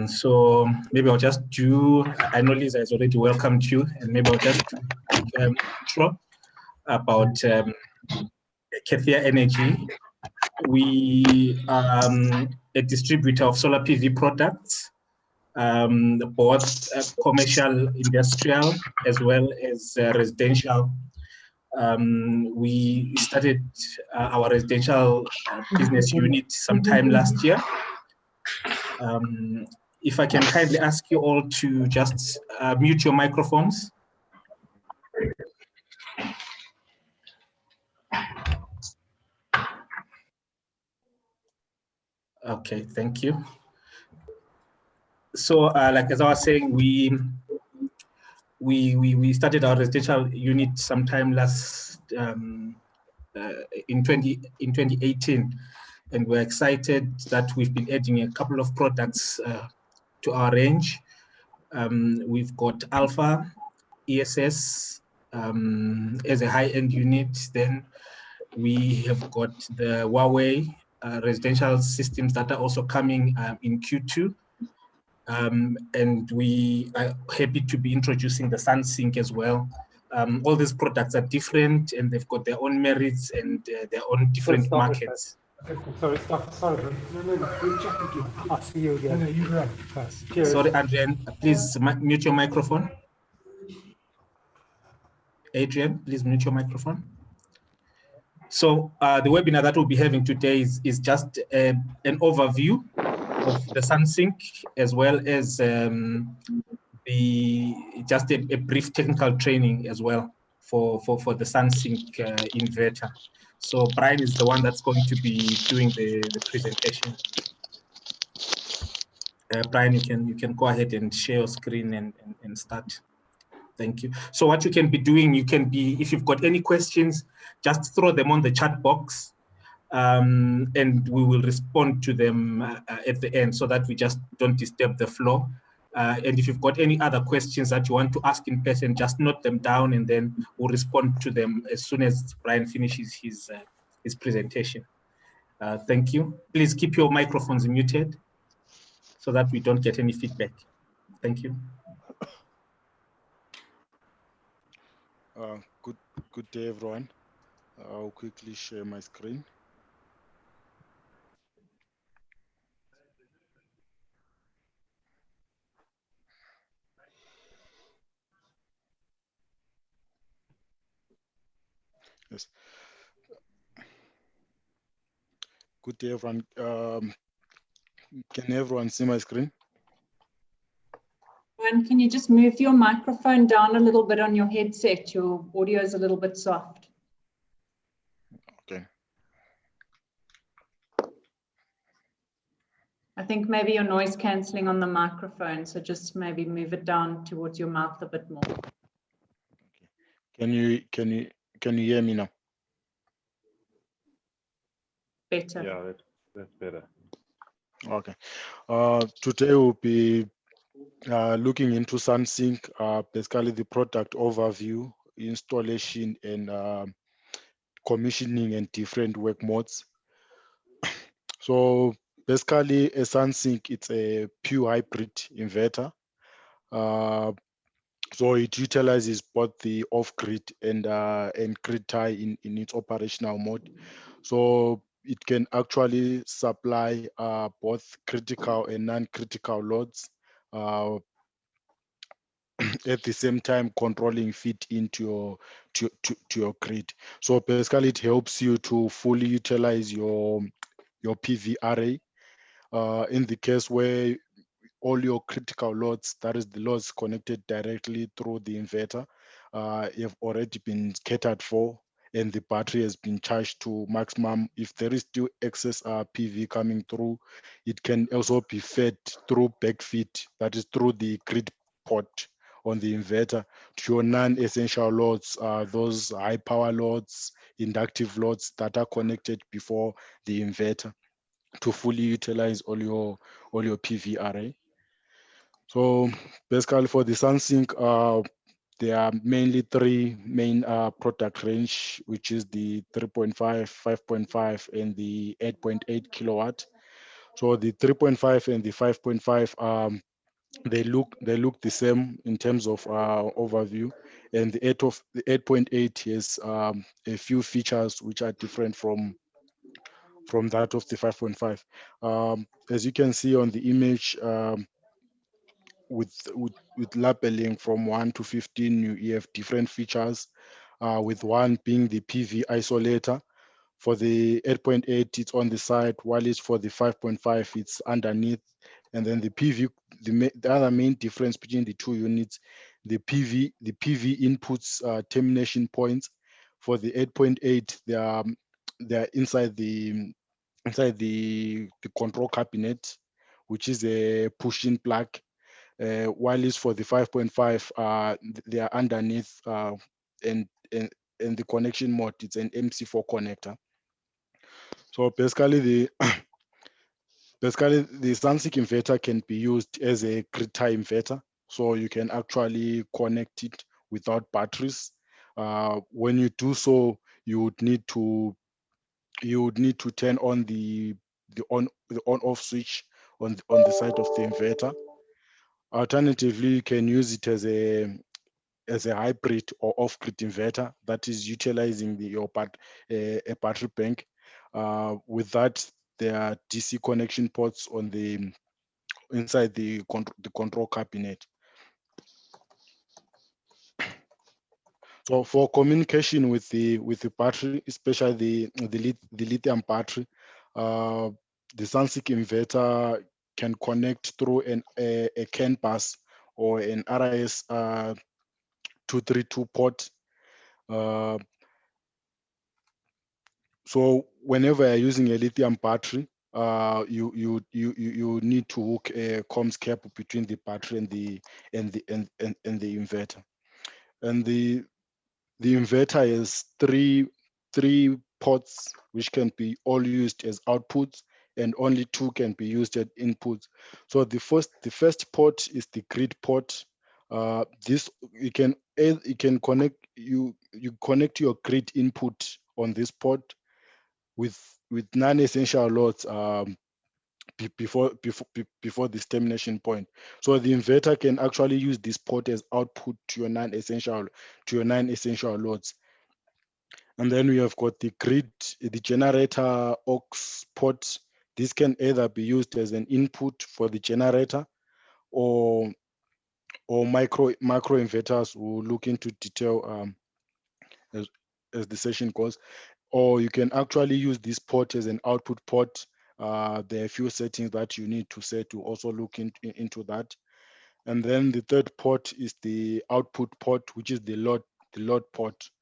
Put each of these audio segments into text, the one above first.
So maybe I'll just do, I know Lisa has already welcomed you, and maybe I'll just intro about Kethia Energy. We are a distributor of solar PV products, both commercial, industrial, as well as residential. We started our residential business unit sometime last year. If I can kindly ask you all to just mute your microphones. Okay, thank you. So, like as I was saying, we started our residential unit sometime last in 2018, and we're excited that we've been adding a couple of products to our range. We've got Alpha ESS as a high-end unit. Then we have got the Huawei residential systems that are also coming in Q2. And we are happy to be introducing the Sunsynk as well. All these products are different and they've got their own merits and their own different markets. Sorry. No, we'll check again. I'll see you again. No, you run first. Cheers. Sorry, Adrian, please mute your microphone. Adrian, please mute your microphone. So the webinar that we'll be having today is just an overview of the Sunsynk, as well as just a brief technical training as well for the Sunsynk inverter. So Brian is the one that's going to be doing the presentation. Brian, you can go ahead and share your screen and start. Thank you. So what you can be doing, if you've got any questions, just throw them on the chat box, and we will respond to them at the end so that we just don't disturb the flow. And if you've got any other questions that you want to ask in person, just note them down and then we'll respond to them as soon as Brian finishes his presentation. Thank you. Please keep your microphones muted so that we don't get any feedback. Thank you. Good day, everyone. I'll quickly share my screen. Yes. Good day, everyone. Can everyone see my screen? And can you just move your microphone down a little bit on your headset? Your audio is a little bit soft. Okay. I think maybe you're noise cancelling on the microphone, so just maybe move it down towards your mouth a bit more. Okay. Can you hear me now? Better. Yeah, that's better. Okay. Today we'll be looking into Sunsynk, basically the product overview, installation, and commissioning and different work modes. So basically, a Sunsynk, it's a pure hybrid inverter. So it utilizes both the off-grid and grid tie in its operational mode. So it can actually supply both critical and non-critical loads at the same time controlling feed into your grid. So basically it helps you to fully utilize your PV array in the case where all your critical loads, that is the loads connected directly through the inverter, have already been catered for and the battery has been charged to maximum. If there is still excess PV coming through, it can also be fed through backfeed, that is through the grid port on the inverter to your non-essential loads, those high power loads, inductive loads that are connected before the inverter to fully utilize all your PV array. So basically for the Sunsynk, there are mainly three main product range, which is the 3.5, 5.5, and the 8.8 kilowatt. So the 3.5 and the 5.5, they look the same in terms of overview, and the 8.8 has a few features which are different from that of the 5.5. As you can see on the image, with labeling from 1 to 15, you have different features, with one being the PV isolator. For the 8.8, it's on the side, while it's for the 5.5, it's underneath. And then the PV, the other main difference between the two units, the PV inputs termination points. For the 8.8, they are inside the control cabinet, which is a push-in plug. While it's for the 5.5, they are underneath, and the connection mode, it's an MC4 connector. So basically, the Sunsynk inverter can be used as a grid tie inverter. So you can actually connect it without batteries. When you do so, you would need to turn on the on-off switch on the side of the inverter. Alternatively, you can use it as a hybrid or off-grid inverter that is utilizing a battery bank. With that, there are DC connection ports inside the control cabinet. So for communication with the battery, especially the lithium battery, the Sunsynk inverter can connect through a CAN bus or an RIS 232 port. So whenever you're using a lithium battery, you need to hook a comms cable between the battery and the inverter. And the inverter has three ports which can be all used as outputs, and only two can be used as inputs. So the first port is the grid port. This you can connect your grid input on this port with non-essential loads, before this termination point. So the inverter can actually use this port as output to your non-essential loads. And then we have got the generator aux port. This can either be used as an input for the generator, or macro inverters. We'll look into detail as the session goes. Or you can actually use this port as an output port. There are a few settings that you need to set to also look into that. And then the third port is the output port, which is the load port.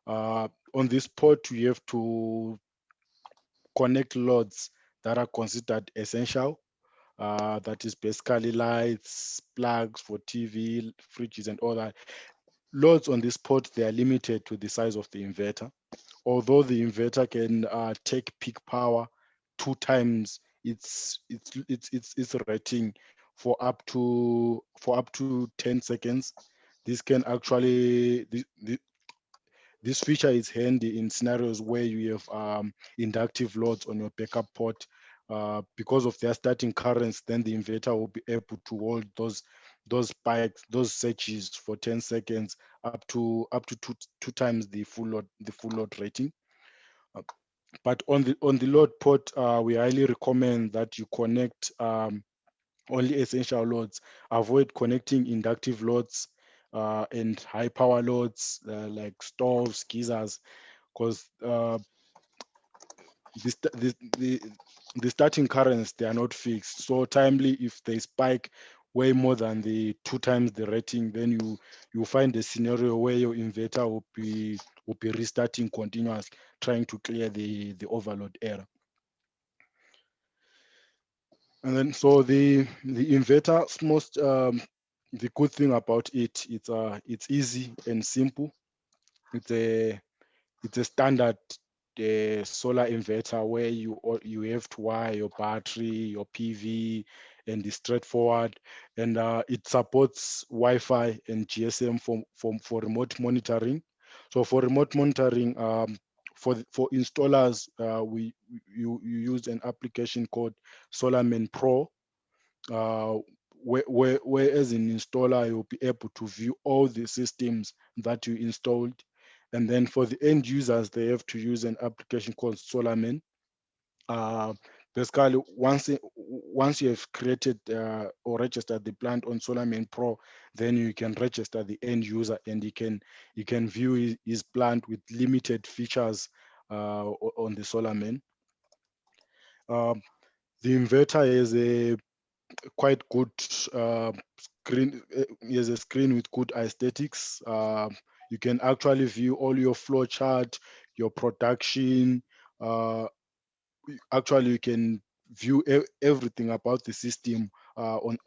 On this port, we have to connect loads that are considered essential. That is basically lights, plugs for TV, fridges, and all that. Loads on this port, they are limited to the size of the inverter. Although the inverter can take peak power 2 times its rating for up to 10 seconds. This can actually this feature is handy in scenarios where you have inductive loads on your backup port. Because of their starting currents, then the inverter will be able to hold those spikes, those surges for 10 seconds, up to two times the full load rating. But on the load port, we highly recommend that you connect only essential loads. Avoid connecting inductive loads and high power loads like stoves, geysers, because the starting currents, they are not fixed. So timely, if they spike way more than the 2 times the rating, then you find a scenario where your inverter will be restarting continuous, trying to clear the overload error. And then so the inverter's most the good thing about it's easy and simple. It's a standard solar inverter where you have to wire your battery, your PV, and it's straightforward. And it supports Wi-Fi and GSM for remote monitoring. So for remote monitoring, for installers, you use an application called SolarMan Pro, where as an installer you'll be able to view all the systems that you installed. And then for the end users, they have to use an application called SolarMan. Basically, once you have created or registered the plant on SolarMan Pro, then you can register the end user, and you can view his plant with limited features on the SolarMan. The inverter is a quite good screen. Has a screen with good aesthetics. You can actually view all your flow chart, your production. Actually, you can view everything about the system on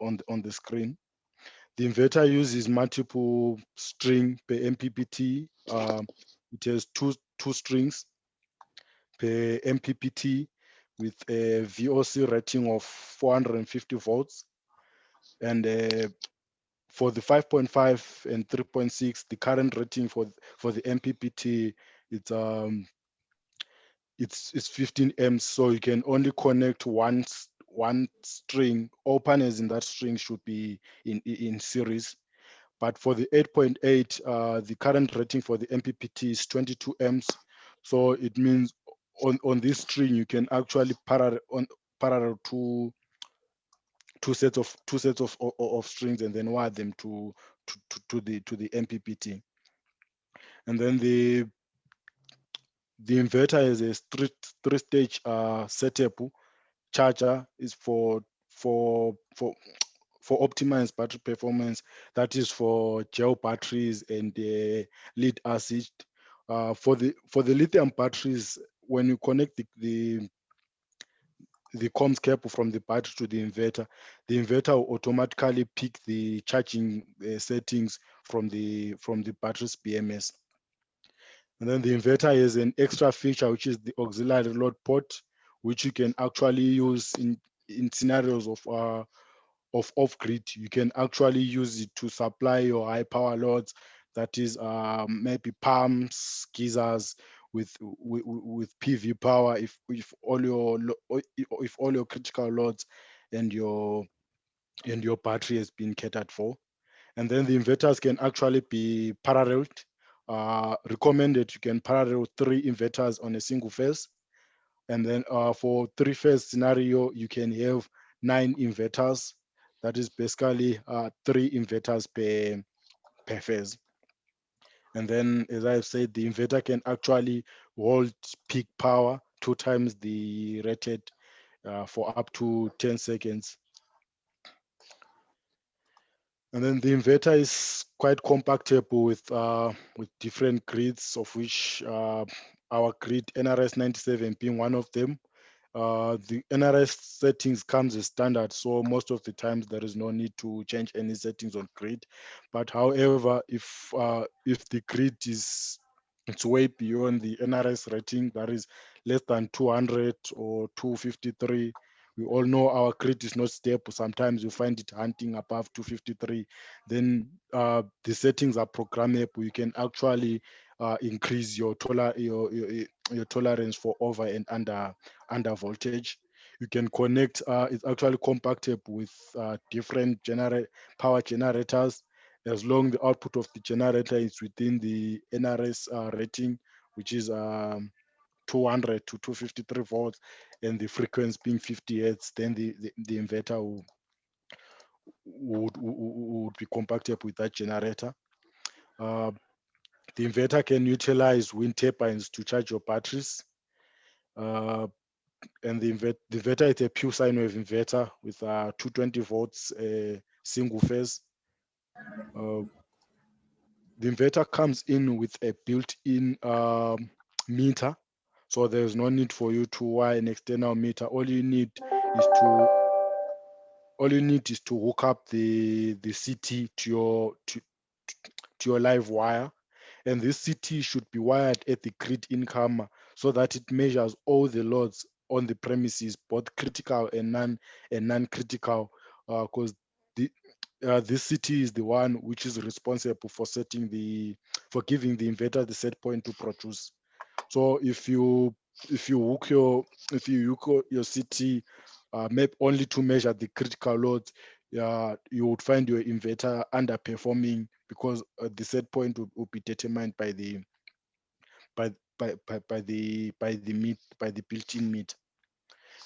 the screen. The inverter uses multiple string per MPPT. It has two strings per MPPT with a VOC rating of 450 volts. And for the 5.5 and 3.6, the current rating for the MPPT, it's 15 amps, so you can only connect one string. All panels in that string should be in series. But for the 8.8, the current rating for the MPPT is 22 amps. So it means on this string you can actually parallel two sets of strings and then wire them to the MPPT. And then the inverter is a three-stage setup. Charger is for optimized battery performance. That is for gel batteries and lead acid. For the lithium batteries, when you connect the comms cable from the battery to the inverter will automatically pick the charging settings from the battery's BMS. And then the inverter has an extra feature, which is the auxiliary load port, which you can actually use in scenarios of off-grid. You can actually use it to supply your high power loads, that is maybe pumps, geysers with PV power, if all your critical loads and your battery has been catered for. And then the inverters can actually be paralleled. Recommended you can parallel 3 inverters on a single phase. And then for 3-phase scenario, you can have 9 inverters. That is basically 3 inverters per phase. And then, as I've said, the inverter can actually hold peak power 2 times the rated for up to 10 seconds. And then the inverter is quite compatible with different grids, of which our grid NRS 97 being one of them. The NRS settings comes as standard, so most of the times there is no need to change any settings on grid. But however, if the grid it's way beyond the NRS rating, that is less than 200 or 253. We all know our grid is not stable. Sometimes you find it hunting above 253. Then the settings are programmable. You can actually increase your tolerance for over and under voltage. You can connect. It's actually compatible with different power generators, as long as the output of the generator is within the NRS rating, which is 200 to 253 volts, and the frequency being 50 hertz, then the inverter would be compatible with that generator. The inverter can utilize wind turbines to charge your batteries. And the inverter is a pure sine wave inverter with 220 volts single phase. The inverter comes in with a built-in meter, so there's no need for you to wire an external meter. All you need is to hook up the CT to your live wire, and this CT should be wired at the grid income so that it measures all the loads on the premises, both critical and non-critical, because this CT is the one which is responsible for giving the inverter the set point to produce. So if you hook your CT map only to measure the critical loads, you would find your inverter underperforming because the set point will be determined by the built-in meter.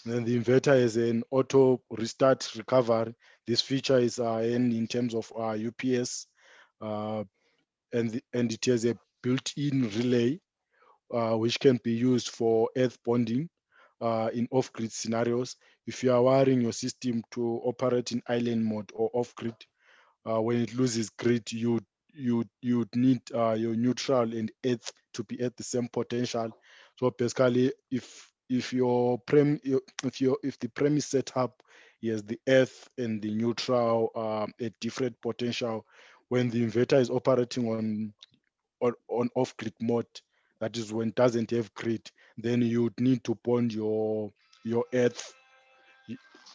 And then the inverter has an auto restart recovery. This feature is in terms of UPS, and it has a built-in relay which can be used for earth bonding in off-grid scenarios. If you are wiring your system to operate in island mode or off-grid, when it loses grid, you would need your neutral and earth to be at the same potential. So basically, if the premise set up, yes, the earth and the neutral at different potential, when the inverter is operating on off-grid mode, that is when it doesn't have grid, then you would need to bond your earth.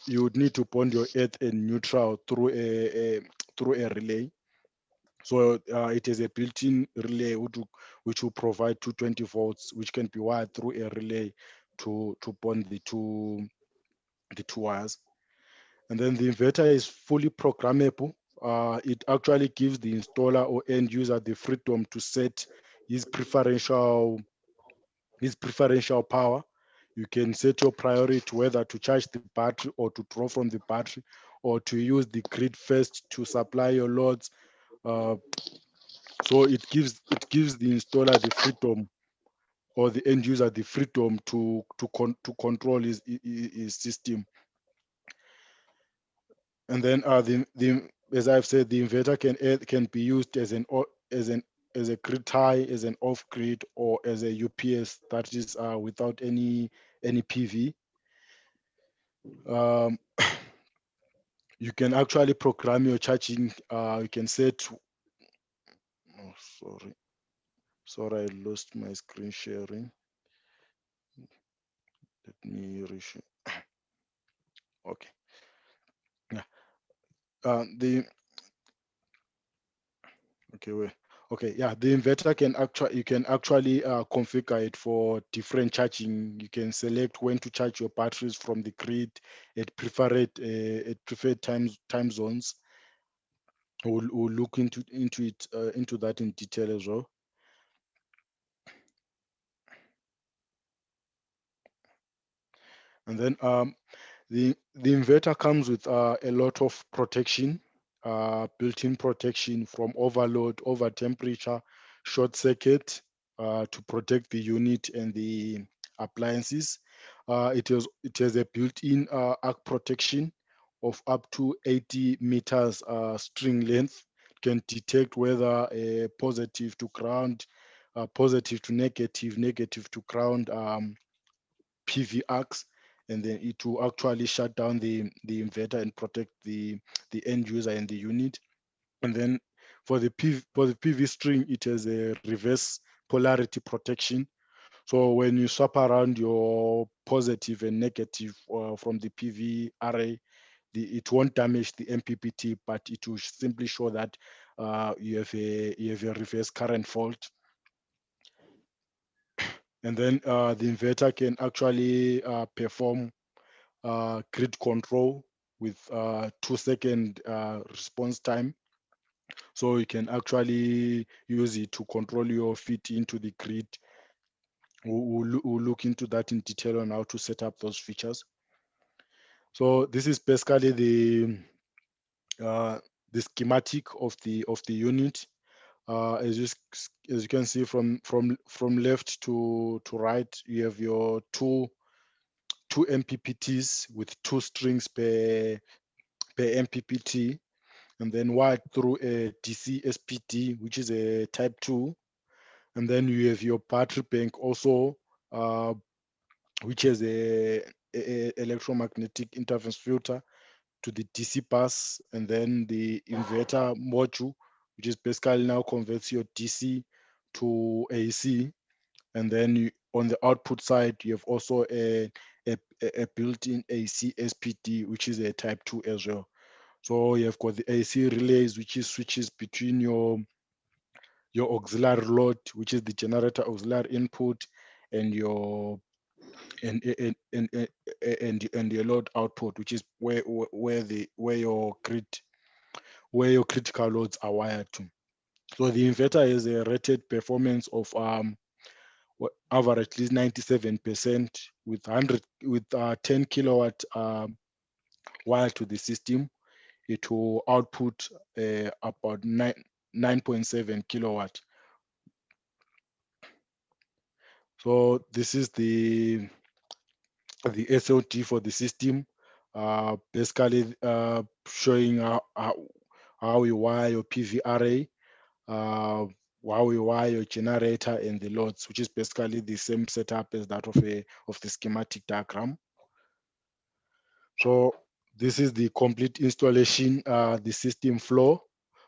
You would need to bond your earth and neutral through a relay. So it is a built-in relay which will provide 220 volts, which can be wired through a relay to bond the two wires. And then the inverter is fully programmable. It actually gives the installer or end user the freedom to set his preferential power. You can set your priority whether to charge the battery or to draw from the battery, or to use the grid first to supply your loads. So it gives the installer the freedom, or the end user the freedom to control his system. And then as I've said, the inverter can be used as a grid tie, as an off grid, or as a UPS that is without any PV. You can actually program your charging. You can set. Oh, sorry, I lost my screen sharing. Let me reshare. Okay. Yeah. The Okay, wait. Okay, yeah, the inverter you can actually configure it for different charging. You can select when to charge your batteries from the grid at preferred time zones. We'll look into that in detail as well. And then the inverter comes with a lot of protection, built-in protection from overload, over temperature, short circuit, to protect the unit and the appliances. It has a built-in arc protection of up to 80 meters string length. It can detect whether positive to ground, positive to negative, negative to ground PV arcs, and then it will actually shut down the inverter and protect the end user and the unit. And then for the PV string, it has a reverse polarity protection. So when you swap around your positive and negative from the PV array, it won't damage the MPPT, but it will simply show that you have a reverse current fault. And then the inverter can actually perform grid control with 2-second response time. So you can actually use it to control your feed into the grid. We'll look into that in detail on how to set up those features. So this is basically the schematic of the unit. As you can see from left to right, you have your two MPPTs with 2 strings per MPPT, and then wired through a DC SPD, which is a type 2. And then you have your battery bank also, which has a electromagnetic interference filter to the DC bus, and then the inverter module, which is basically now converts your DC to AC. And then on the output side, you have also a built-in AC SPD, which is a type 2 as well. So you have got the AC relays, which is switches between your auxiliary load, which is the generator auxiliary input, and your and your load output, which is where your critical loads are wired to. So the inverter has a rated performance of average at least 97% with 10 kilowatt wired to the system. It will output about 9.7 kilowatt. So this is the SOT for the system, basically showing how you wire your PV array, how you wire your generator and the loads, which is basically the same setup as that of the schematic diagram. So this is the complete installation, the system flow.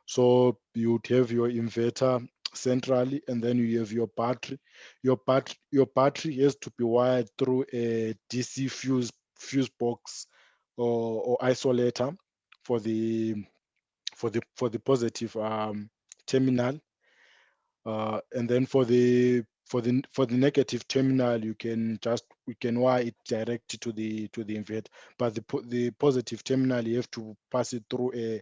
So you would have your inverter centrally, and then you have your battery. Your battery has to be wired through a DC fuse box or isolator for the positive terminal, and then for the negative terminal, you can wire it direct to the inverter. But the positive terminal, you have to pass it through a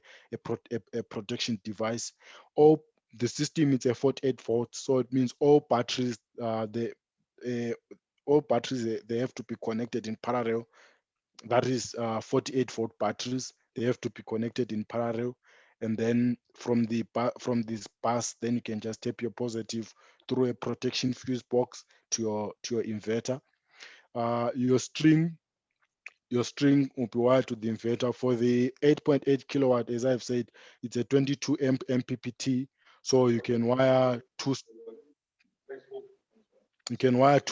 protection device. Or the system is a 48 volt, so it means all batteries they have to be connected in parallel. That is 48 volt batteries. They have to be connected in parallel, and then from this bus, then you can just tap your positive through a protection fuse box to your inverter. Your string will be wired to the inverter. For the 8.8 kilowatt, as I've said, it's a 22 MPPT, so you can wire two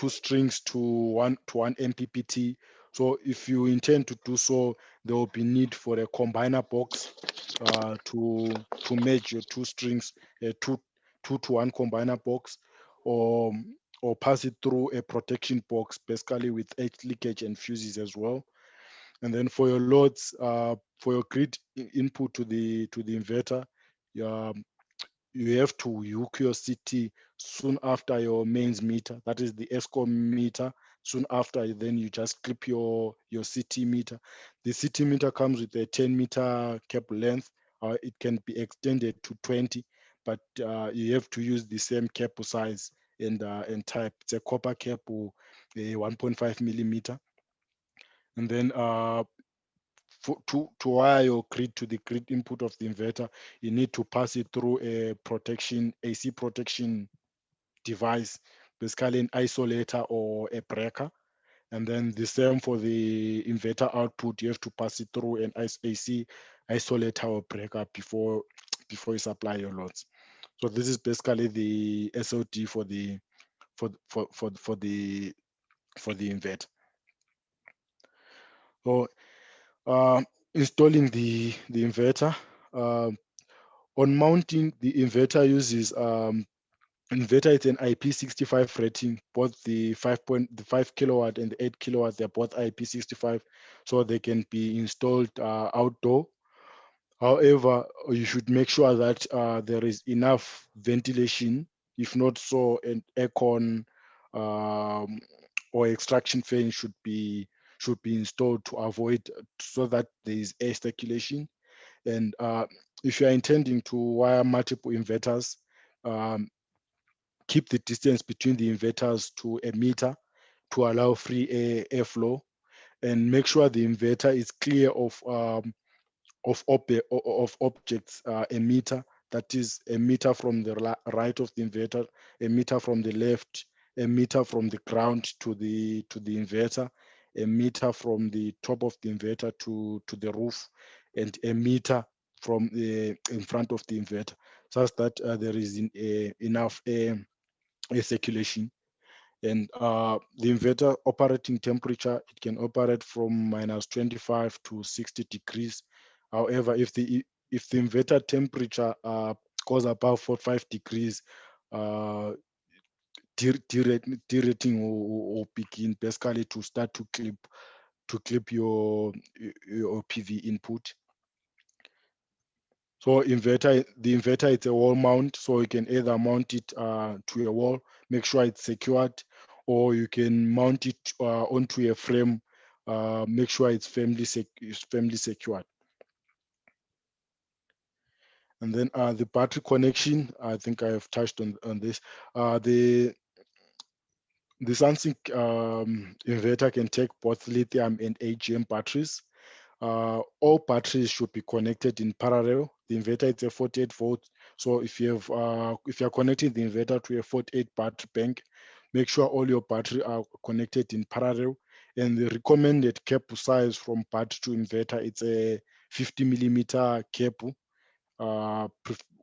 strings to one MPPT. So if you intend to do so, there will be need for a combiner box to merge your two strings, a 2-to-1 combiner box, or pass it through a protection box, basically with edge leakage and fuses as well. And then for your loads, for your grid input to the inverter, you have to hook your CT soon after your mains meter. That is the ESCOM meter. Soon after, then you just clip your CT meter. The CT meter comes with a 10-meter cable length. It can be extended to 20, but you have to use the same cable size and type. It's a copper cable, a 1.5 millimeter. And then to wire your grid to the grid input of the inverter, you need to pass it through a AC protection device, basically an isolator or a breaker. And then the same for the inverter output, you have to pass it through an AC isolator or breaker before you supply your loads. So this is basically the SOT for the inverter. So installing the inverter. On mounting, the inverter uses inverter. It's an IP65 rating. Both the 5 kilowatt and the 8 kilowatt, they're both IP65, so they can be installed outdoor. However, you should make sure that there is enough ventilation. If not so, an aircon or extraction fan should be installed to avoid, so that there is air circulation. And if you are intending to wire multiple inverters, keep the distance between the inverters to a meter to allow free airflow, and make sure the inverter is clear of objects, a meter, that is a meter from the right of the inverter, a meter from the left, a meter from the ground to the inverter, a meter from the top of the inverter to the roof, and a meter from in front of the inverter, such that there is enough air circulation. And the inverter operating temperature, it can operate from -25 to 60 degrees. However, if the inverter temperature goes above 45 degrees, derating will begin, basically to start to clip your PV input. So the inverter, it's a wall mount, so you can either mount it to a wall, make sure it's secured, or you can mount it onto a frame. Make sure it's firmly secured. And then the battery connection, I think I have touched on this. The Sunsynk inverter can take both lithium and AGM batteries. All batteries should be connected in parallel. The inverter is a 48 volt. So if you're connecting the inverter to a 48 battery bank, make sure all your battery are connected in parallel. And the recommended cable size from battery to inverter, it's a 50 millimeter cable.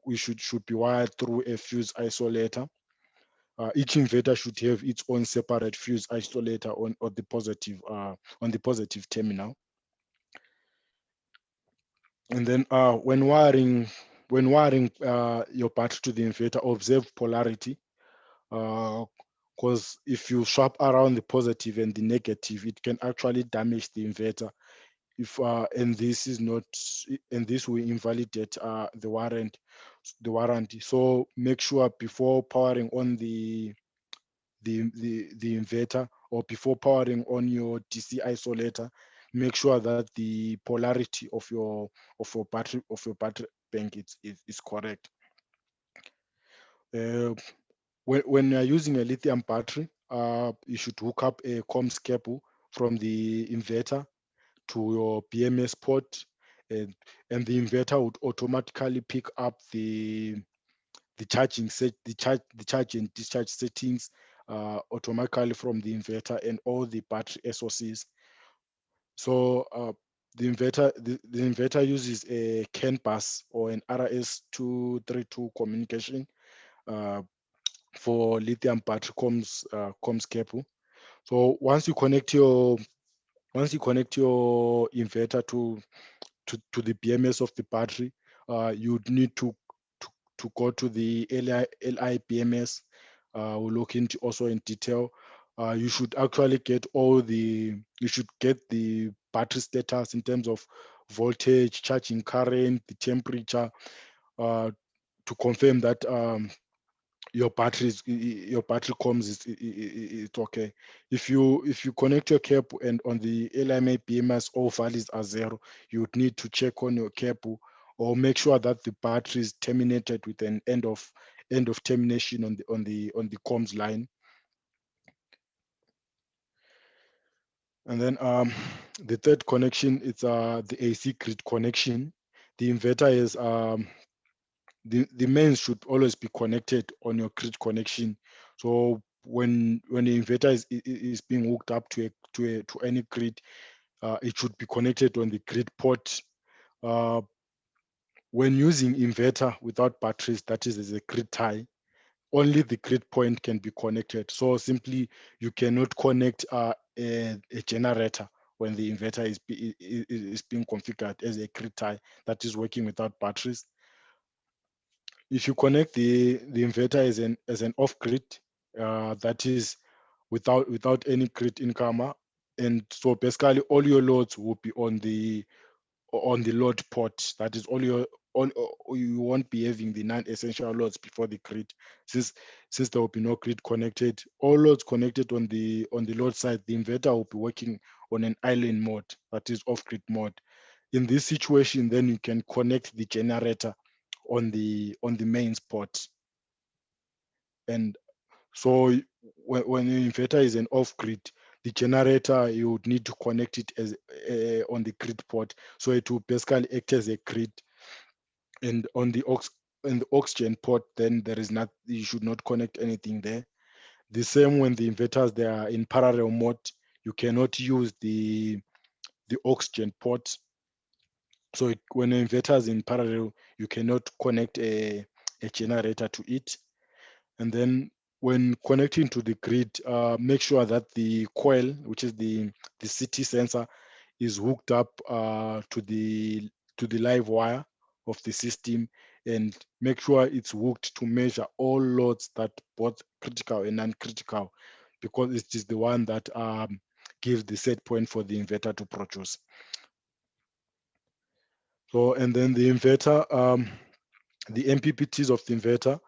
We should be wired through a fuse isolator. Each inverter should have its own separate fuse isolator on the positive terminal. And then when wiring your battery to the inverter, observe polarity, because if you swap around the positive and the negative, it can actually damage the inverter. And this will invalidate the warranty. So make sure before powering on the inverter, or before powering on your DC isolator, make sure that the polarity of your battery bank is correct. When you're using a lithium battery, you should hook up a comms cable from the inverter to your BMS port, and the inverter would automatically pick up the charge and discharge settings automatically from the inverter and all the battery SOCs. So the inverter uses a CAN bus or an RS232 communication for lithium battery comms cable. So once you connect your inverter to the BMS of the battery, you'd need to go to the LI BMS. We'll look into also in detail. You should actually get the battery status in terms of voltage, charging current, the temperature, to confirm that your battery comms is okay. If you connect your cable and on the LMA BMS all values are 0, you would need to check on your cable or make sure that the battery is terminated with an end of termination on the comms line. And then the third connection is the AC grid connection. The inverter is the mains should always be connected on your grid connection. So when the inverter is being hooked up to any grid, it should be connected on the grid port. When using inverter without batteries, that is as a grid tie, only the grid point can be connected. So simply, you cannot connect a generator when the inverter is being configured as a grid tie that is working without batteries. If you connect the inverter as an off grid, that is without any grid incomer, and so basically all your loads will be on the load port. That is all you won't be having the non-essential loads before the grid, since there will be no grid connected. All loads connected on the load side, the inverter will be working on an island mode, that is off grid mode. In this situation, then you can connect the generator on the mains port. And so when your inverter is an off grid, the generator, you would need to connect it as on the grid port, so it will basically act as a grid. And on the oxygen port, then you should not connect anything there. The same when the inverters, they are in parallel mode, you cannot use the oxygen port. So when the inverter is in parallel, you cannot connect a generator to it. And then when connecting to the grid, make sure that the coil, which is the CT sensor, is hooked up to the live wire of the system, and make sure it's hooked to measure all loads, that both critical and non-critical, because it is the one that gives the set point for the inverter to produce. So, and then the inverter, the MPPTs of the inverter,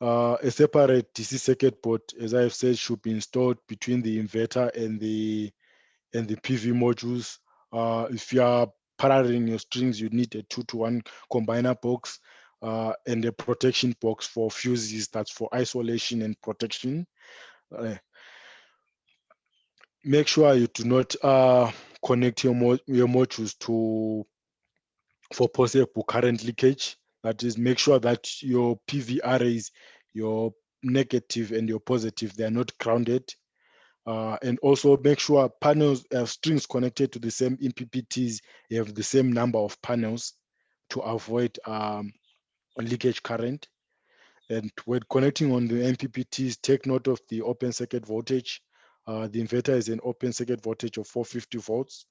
A separate DC circuit board, as I've said, should be installed between the inverter and the PV modules. If you are paralleling your strings, you need a 2-to-1 combiner box and a protection box for fuses. That's for isolation and protection. Make sure you do not connect your modules for possible current leakage. That is, make sure that your PV arrays, your negative and your positive, they are not grounded. And also make sure panels, strings connected to the same MPPTs have the same number of panels to avoid leakage current. And when connecting on the MPPTs, take note of the open circuit voltage. The inverter is an open circuit voltage of 450 volts.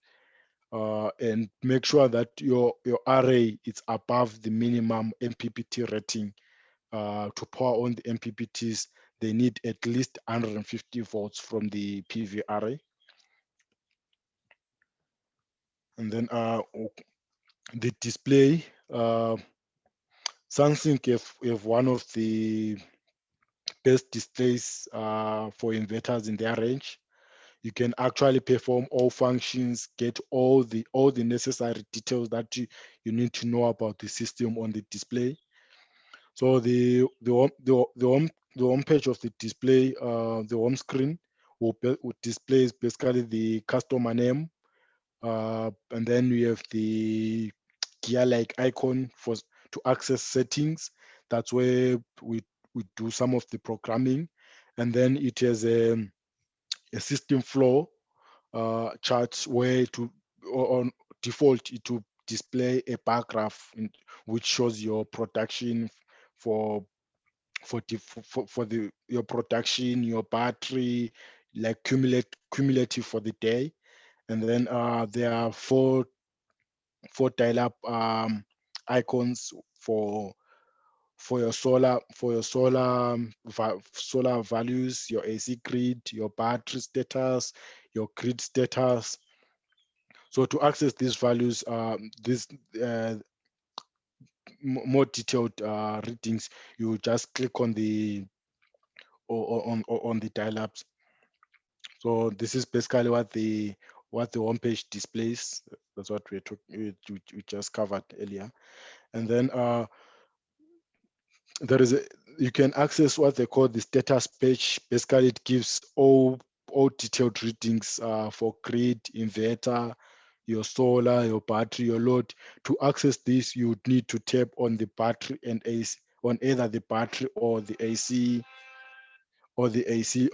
And make sure that your array is above the minimum MPPT rating. To power on the MPPTs, they need at least 150 volts from the PV array. And then the display, Sunsynk have one of the best displays for inverters in their range. You can actually perform all functions, get all the necessary details that you need to know about the system on the display. So the home page of the display, the home screen will displays basically the customer name, and then we have the gear-like icon to access settings. That's where we do some of the programming, and then it has a system flow chart where on default it will display a bar graph which shows your production for your production, your battery, like cumulative for the day. And then there are four dial-up icons for your solar solar values, your AC grid, your battery status, your grid status. So to access these values, more detailed readings, you just click on the dial-ups. So this is basically what the homepage displays. That's what we just covered earlier. And then you can access what they call the status page. Basically, it gives all detailed readings for grid, inverter, your solar, your battery, your load. To access this, you would need to tap on the battery and AC, on either the battery or the AC or the AC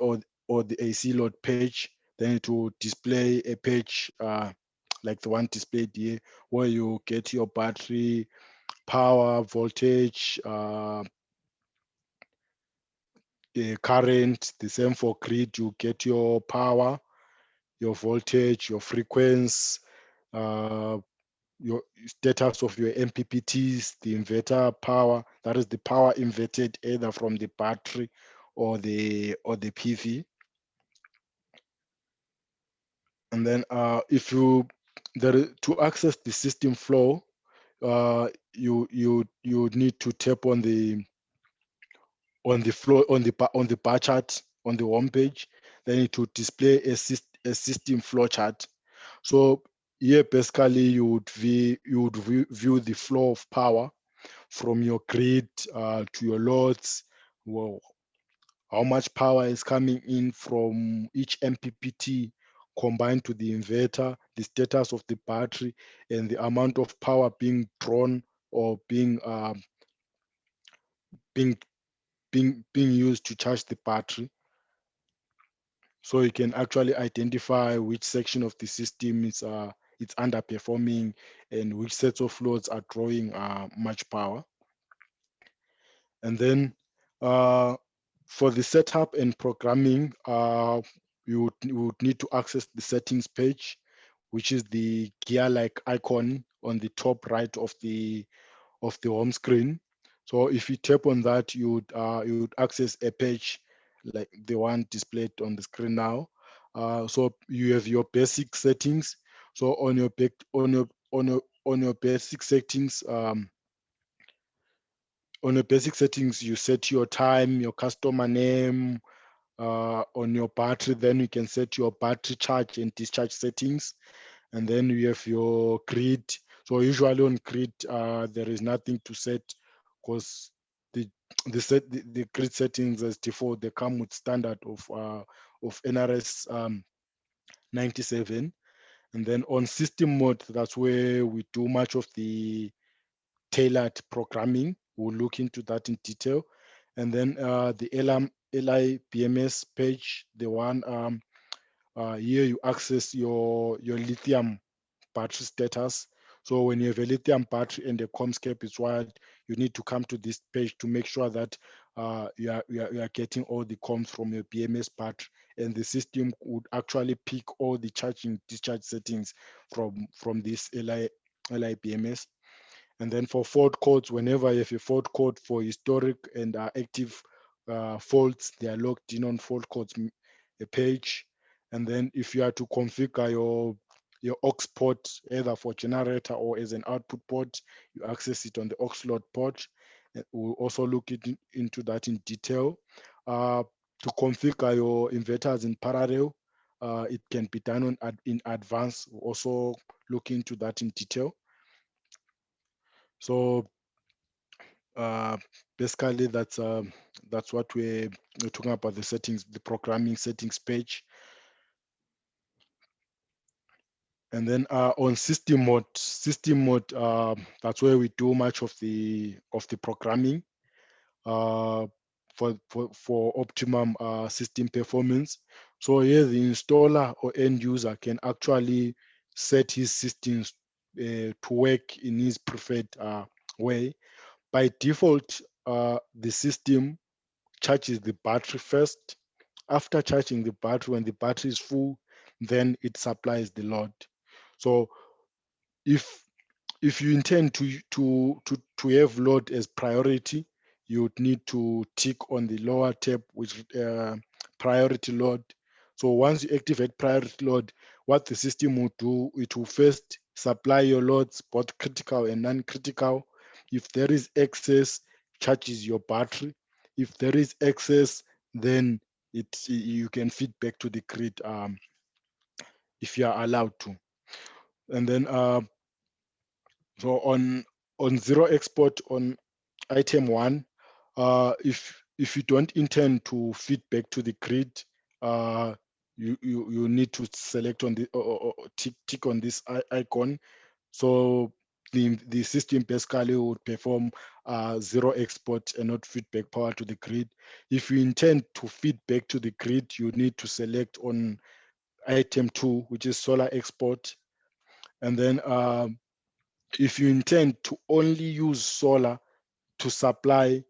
load page. Then it will display a page like the one displayed here, where you get your battery, power, voltage, current. The same for grid. You get your power, your voltage, your frequency, your status of your MPPTs, the inverter power. That is the power inverted either from the battery or the PV. And then if you to access the system flow, you need to tap on the flow on the bar chart on the home page. Then it will display a system flow chart. So here basically you would view the flow of power from your grid to your loads. Well, how much power is coming in from each MPPT combined to the inverter, the status of the battery, and the amount of power being drawn or being used to charge the battery. So you can actually identify which section of the system is it's underperforming and which sets of loads are drawing much power. And then for the setup and programming, you would need to access the settings page, which is the gear-like icon on the top right of the home screen. So if you tap on that, you would access a page like the one displayed on the screen now. So you have your basic settings. So on your basic settings, on the basic settings, you set your time, your customer name. On your battery, then you can set your battery charge and discharge settings, and then you have your grid. So usually on grid, there is nothing to set because the grid settings as default, they come with standard of NRS 97. And then on system mode, that's where we do much of the tailored programming. We'll look into that in detail. And then the LI BMS page, the one here you access your lithium battery status. So when you have a lithium battery and the COMSCAPE is wired, you need to come to this page to make sure that you are getting all the comms from your BMS battery, and the system would actually pick all the charging discharge settings from this LI BMS. And then for fault codes, whenever you have a fault code for historic and active faults, they are logged in on fault codes a page. And then if you are to configure your aux port, either for generator or as an output port, you access it on the aux load port. And we'll also look into that in detail. To configure your inverters in parallel, it can be done in advance. We'll also look into that in detail. So basically that's what we're talking about, the settings, the programming settings page. And then on system mode, that's where we do much of the programming for optimum system performance. So here the installer or end user can actually set his systems to work in his preferred way. By default, the system charges the battery first. After charging the battery, when the battery is full, then it supplies the load. So if you intend to have load as priority, you would need to tick on the lower tab, which priority load. So once you activate priority load, what the system will do, it will first supply your loads, both critical and non-critical. If there is excess, charges your battery. If there is excess, then you can feed back to the grid if you are allowed to. And then so on zero export on item 1, if you don't intend to feed back to the grid, you need to select on the tick on this icon. So the system basically would perform zero export and not feedback power to the grid. If you intend to feed back to the grid, you need to select on item 2, which is solar export. And then if you intend to only use solar to supply,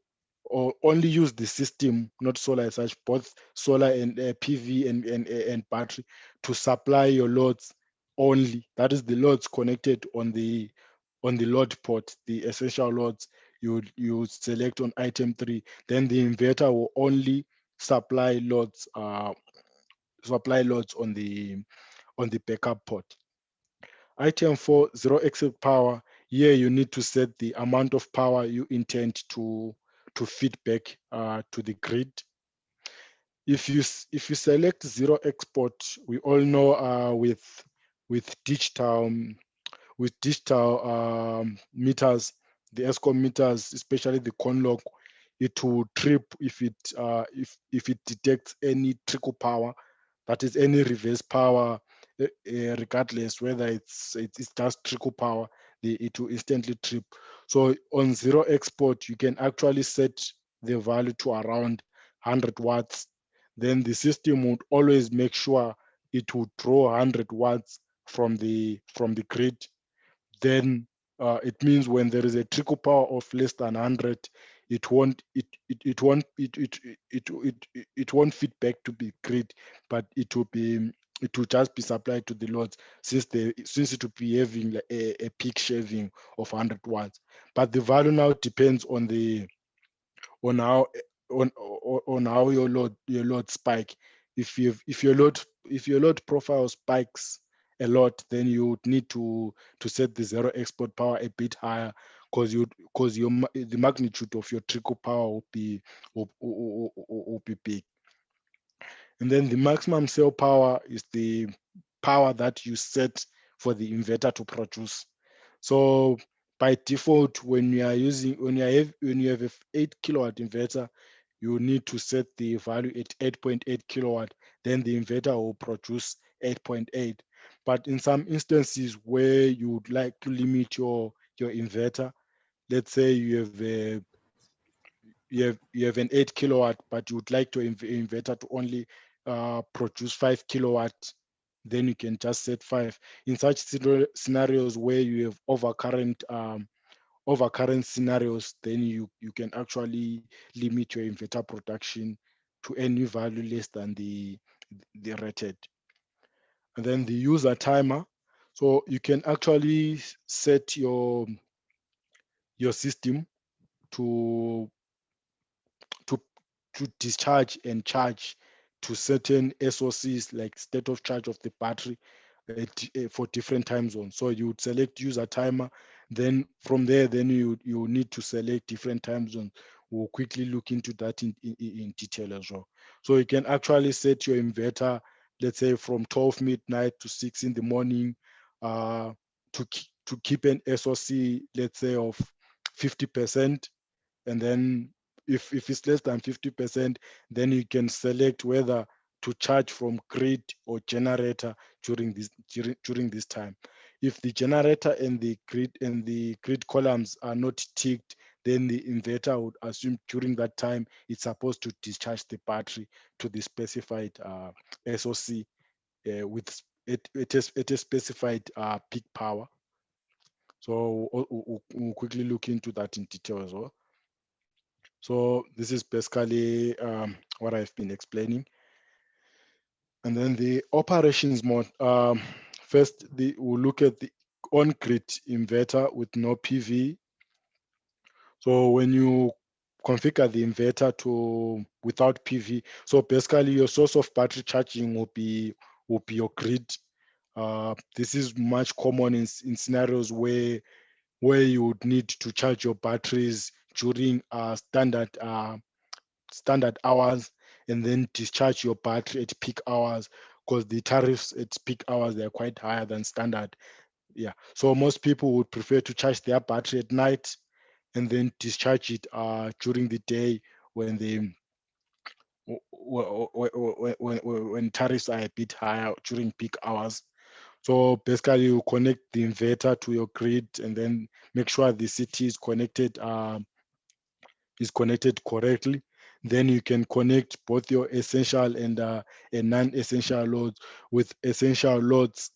or only use the system, not solar as such, both solar and PV and battery, to supply your loads only, that is the loads connected on the load port, the essential loads, you select on item 3. Then the inverter will only supply loads on the backup port. Item 4, zero exit power. Here you need to set the amount of power you intend to feed back to the grid. If you select zero export, we all know with digital meters, the ESCOM meters, especially the CONLOG, it will trip if it detects any trickle power, that is any reverse power, regardless whether it's just trickle power, it will instantly trip. So on zero export, you can actually set the value to around 100 watts. Then the system would always make sure it would draw 100 watts from the grid. Then it means when there is a trickle power of less than 100, it won't feed back to the grid, but it will just be supplied to the loads, since it will be having a peak shaving of 100 watts. But the value now depends on how your load spike. If your load profile spikes a lot, then you would need to set the zero export power a bit higher, because the magnitude of your trickle power will be big. And then the maximum cell power is the power that you set for the inverter to produce. So by default, when you have a 8 kilowatt inverter, you need to set the value at 8.8 kilowatt. Then the inverter will produce 8.8. But in some instances where you would like to limit your inverter, let's say you have an 8 kilowatt, but you would like to inverter to only produce 5 kilowatt, then you can just set 5. In such scenarios where you have overcurrent scenarios, then you can actually limit your inverter production to any value less than the rated. And then the user timer. So you can actually set your system to discharge and charge to certain SOCs, like state of charge of the battery for different time zones. So you would select user timer, then from there, then you need to select different time zones. We'll quickly look into that in detail as well. So you can actually set your inverter, let's say from 12 midnight to 6 in the morning, to keep an SOC, let's say of 50%. And then if it's less than 50%, then you can select whether to charge from grid or generator during this time. If the generator and the grid columns are not ticked, then the inverter would assume during that time it's supposed to discharge the battery to the specified SOC with it is specified peak power. So we'll quickly look into that in detail as well. So this is basically what I've been explaining. And then the operations mode. First, we'll look at the on-grid inverter with no PV. So when you configure the inverter without PV, so basically your source of battery charging will be your grid. This is much common in scenarios where you would need to charge your batteries during standard hours and then discharge your battery at peak hours, because the tariffs at peak hours, they're quite higher than standard. Yeah, so most people would prefer to charge their battery at night and then discharge it during the day when when tariffs are a bit higher during peak hours. So basically you connect the inverter to your grid and then make sure the CT is connected correctly. Then you can connect both your essential and non-essential loads, with essential loads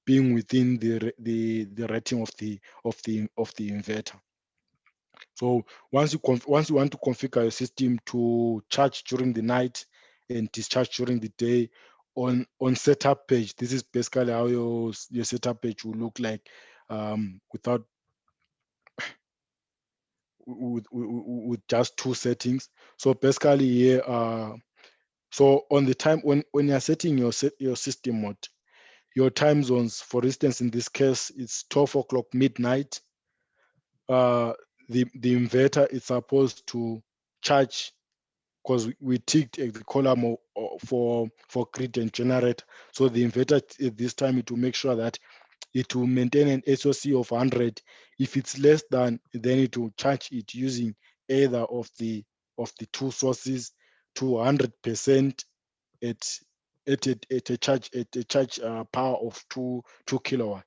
being within the rating of the inverter. So once you want to configure your system to charge during the night and discharge during the day, on setup page, this is basically how your setup page will look like without with just two settings. So basically here, so on the time when you're setting your system mode, your time zones, for instance, in this case, it's 12 o'clock midnight. The inverter is supposed to charge, because we ticked the column for grid and generator. So the inverter at this time, it will make sure that it will maintain an SOC of 100. If it's less than, then it will charge it using either of the two sources to 100% at a charge power of 2 kilowatt.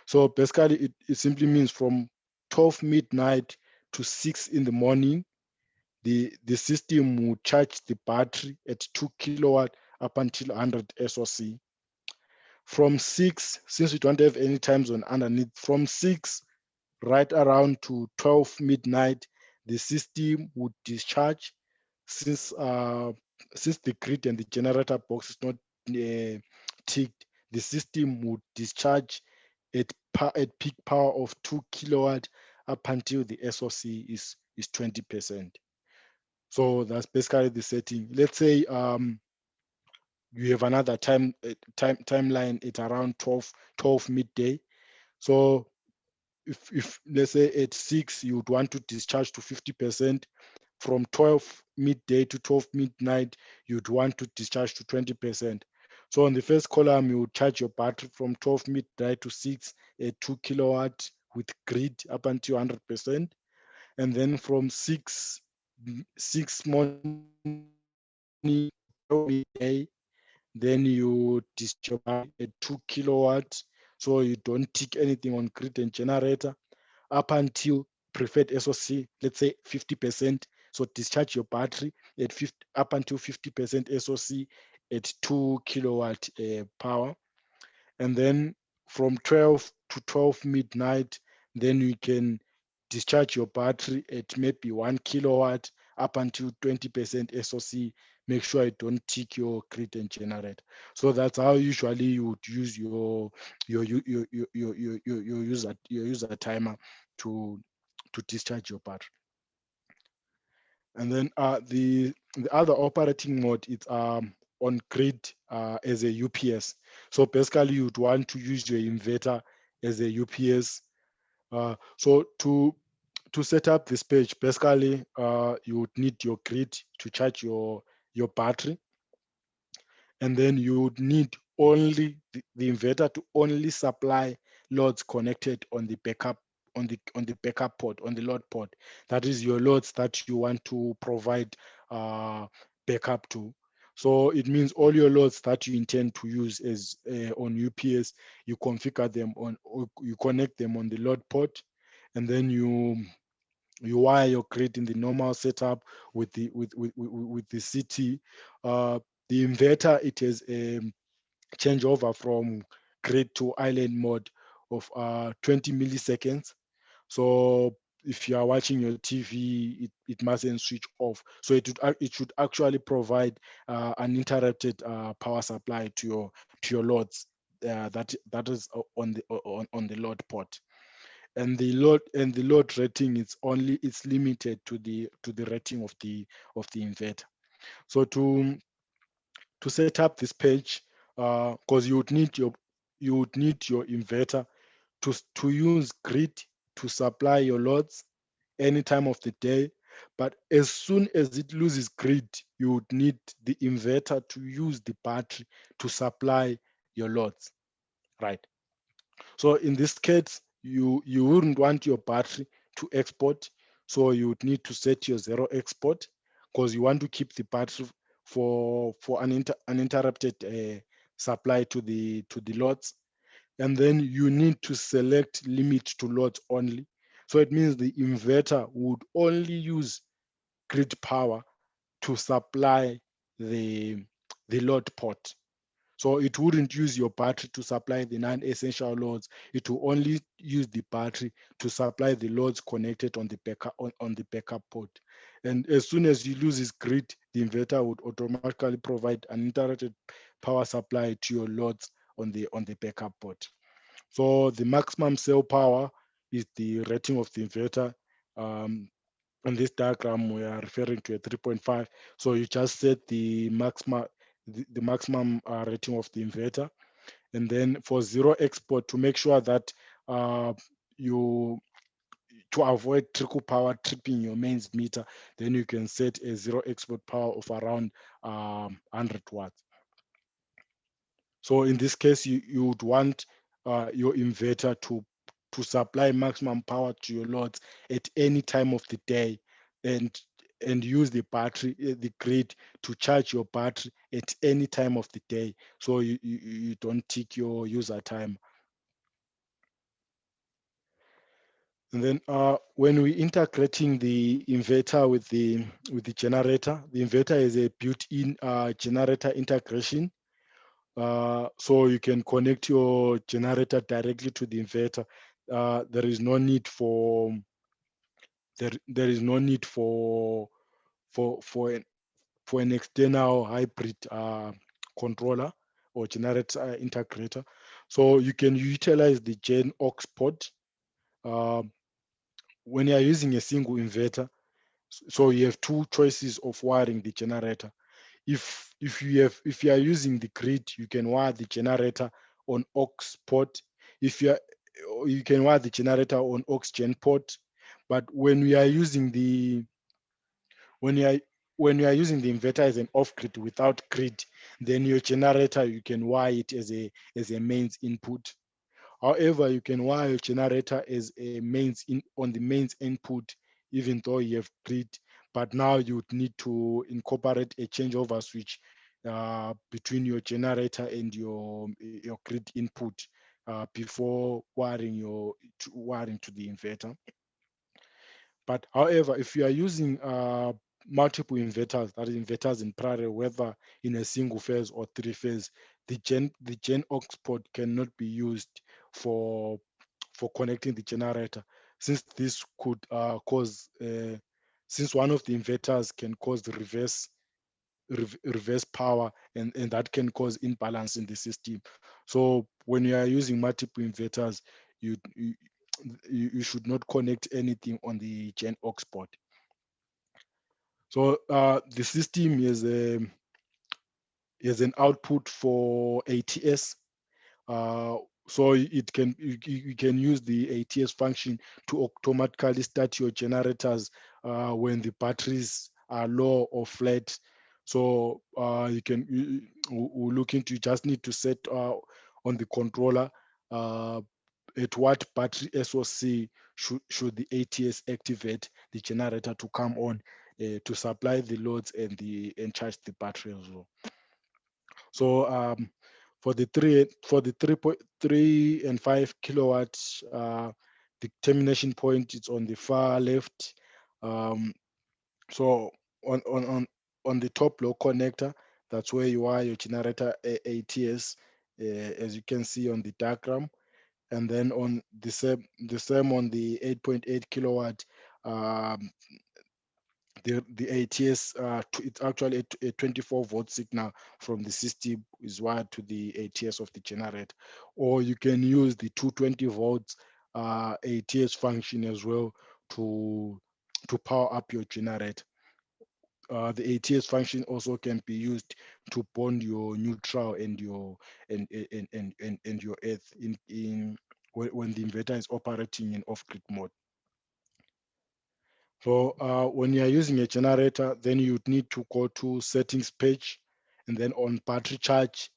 So basically, it simply means from 12 midnight to 6 in the morning, the system will charge the battery at 2 kilowatt up until 100 SOC. From 6, since we don't have any time zone underneath, from 6 right around to 12 midnight, the system would discharge. Since the grid and the generator box is not ticked, the system would discharge at peak power of 2 kilowatt up until the SOC is 20%. So that's basically the setting. Let's say you have another timeline at around 12 midday. So if let's say at 6 you would want to discharge to 50%, from 12 midday to 12 midnight you'd want to discharge to 20%. So on the first column you would charge your battery from 12 midnight to 6 at 2 kilowatt with grid up until 100%, and then from 6 morning midday, then you discharge at 2 kilowatt, so you don't tick anything on grid and generator up until preferred SOC, let's say 50%. So discharge your battery at 50, up until 50% SOC at 2 kilowatt power. And then from 12 to 12 midnight, then you can discharge your battery at maybe 1 kilowatt up until 20% SOC. Make sure you don't tick your grid and generator. So that's how usually you would use your user timer to discharge your battery. And then the other operating mode is on grid as a UPS. So basically you'd want to use your inverter as a UPS. So to set up this page, basically you would need your grid to charge your battery, and then you would need only the inverter to only supply loads connected on the backup on the backup port, on the load port. That is your loads that you want to provide backup to. So it means all your loads that you intend to use as on UPS, you configure them on, or you connect them on the load port, and then you wire your grid in the normal setup with the CT. The inverter, it has a changeover from grid to island mode of 20 milliseconds. So if you are watching your TV, it mustn't switch off. So it should actually provide uninterrupted power supply to your loads. That is on the load port. And the load rating, it's limited to the rating of the inverter. So to set up this page, because you would need your inverter to use grid to supply your loads any time of the day. But as soon as it loses grid, you would need the inverter to use the battery to supply your loads, right? So in this case, you wouldn't want your battery to export, so you would need to set your zero export, because you want to keep the battery for uninterrupted supply to the loads. And then you need to select limit to loads only. So it means the inverter would only use grid power to supply the load port. So it wouldn't use your battery to supply the non-essential loads. It will only use the battery to supply the loads connected on the backup on the backup port. And as soon as you lose this grid, the inverter would automatically provide an uninterrupted power supply to your loads on the backup port. So the maximum cell power is the rating of the inverter. In this diagram, we are referring to a 3.5. So you just set the maximum rating of the inverter, and then for zero export, to make sure that to avoid trickle power tripping your mains meter, then you can set a zero export power of around 100 watts. So in this case, you would want your inverter to supply maximum power to your loads at any time of the day, and use the battery, the grid, to charge your battery at any time of the day, so you don't tick your user time. And then when we integrating the inverter with the generator, the inverter is a built-in generator integration. So you can connect your generator directly to the inverter. There is no need for an external hybrid controller or generator integrator. So you can utilize the Gen aux port when you are using a single inverter. So you have two choices of wiring the generator. If you are using the grid, you can wire the generator on aux port. If you you can wire the generator on oxygen port. But when we are using the when you are using the inverter as an off-grid without grid, then your generator, you can wire it as a mains input. However, you can wire your generator as a mains on the mains input, even though you have grid. But now you would need to incorporate a changeover switch between your generator and your grid input before wiring to the inverter. But however, if you are using multiple inverters, that is inverters in parallel, whether in a single phase or three phase, the gen aux port cannot be used for connecting the generator, since this could cause since one of the inverters can cause the reverse power, and that can cause imbalance in the system. So when you are using multiple inverters, you should not connect anything on the gen aux port. So the system is an output for ATS. So it can you can use the ATS function to automatically start your generators when the batteries are low or flat. So we look into, you just need to set on the controller at what battery SOC should the ATS activate the generator to come on to supply the loads and charge the battery as well. So for the 3.3 and 5 kilowatts, the termination point is on the far left. So on the top low connector, that's where you are your generator ATS, as you can see on the diagram. And then on the same on the 8.8 kilowatt, the ATS, it's actually a 24-volt signal from the system is wired to the ATS of the generator. Or you can use the 220 volts ATS function as well to power up your generator. The ATS function also can be used to bond your neutral and your and your earth in when the inverter is operating in off-grid mode. So when you are using a generator, then you would need to go to settings page, and then on battery charge,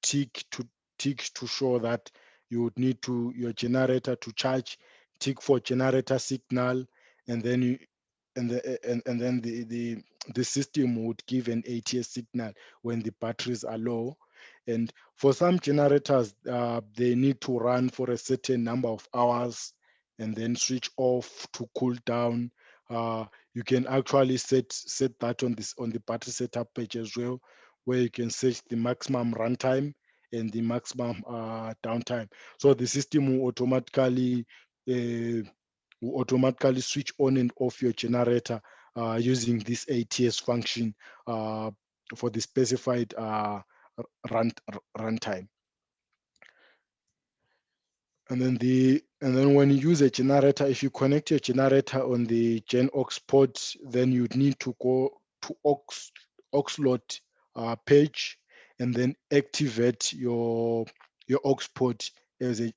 tick to show that you would need your generator to charge, tick for generator signal, and then then the system would give an ATS signal when the batteries are low. And for some generators, they need to run for a certain number of hours and then switch off to cool down. You can actually set that on the battery setup page as well, where you can set the maximum runtime and the maximum downtime. So the system will automatically switch on and off your generator using this ATS function for the specified runtime. And then when you use a generator, if you connect your generator on the gen aux port, then you'd need to go to aux lot page and then activate your aux port as a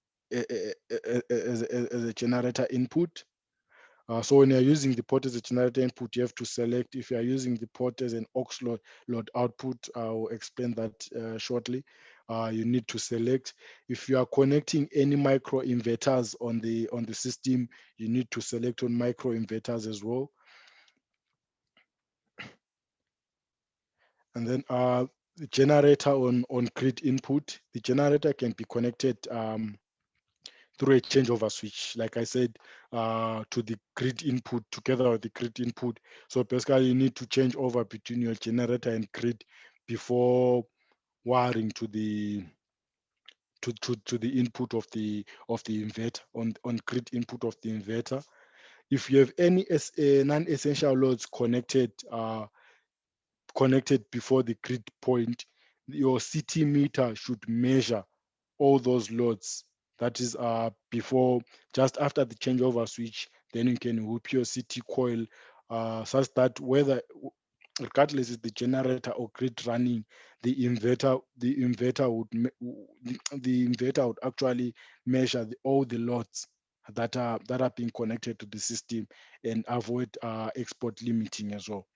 generator input. So when you're using the port as a generator input, you have to select. If you are using the port as an aux lot output, I'll explain that shortly. You need to select. If you are connecting any micro inverters on the system, you need to select on micro inverters as well. And then the generator on grid input, the generator can be connected through a changeover switch, like I said, to the grid input together with the grid input. So basically, you need to change over between your generator and grid before wiring to the the input of the inverter on grid input of the inverter. If you have any non-essential loads connected before the grid point, your CT meter should measure all those loads. That is before, just after the changeover switch, then you can hook your CT coil such that whether, regardless is the generator or grid running, the inverter would actually measure all the loads that are being connected to the system and avoid export limiting as well.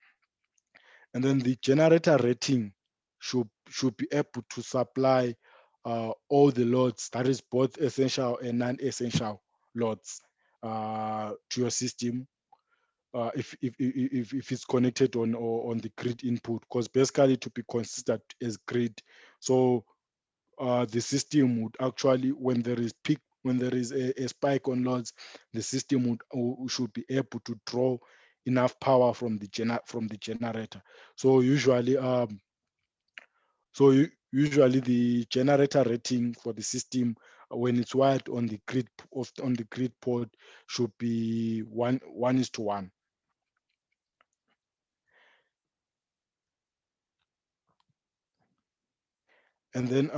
And then the generator rating should be able to supply all the loads, that is both essential and non-essential loads to your system if it's connected on the grid input, because basically to be considered as grid. So the system would actually, when there is a spike on loads, the system should be able to draw enough power from the generator. So usually usually the generator rating for the system when it's wired on the grid port should be 1:1. And then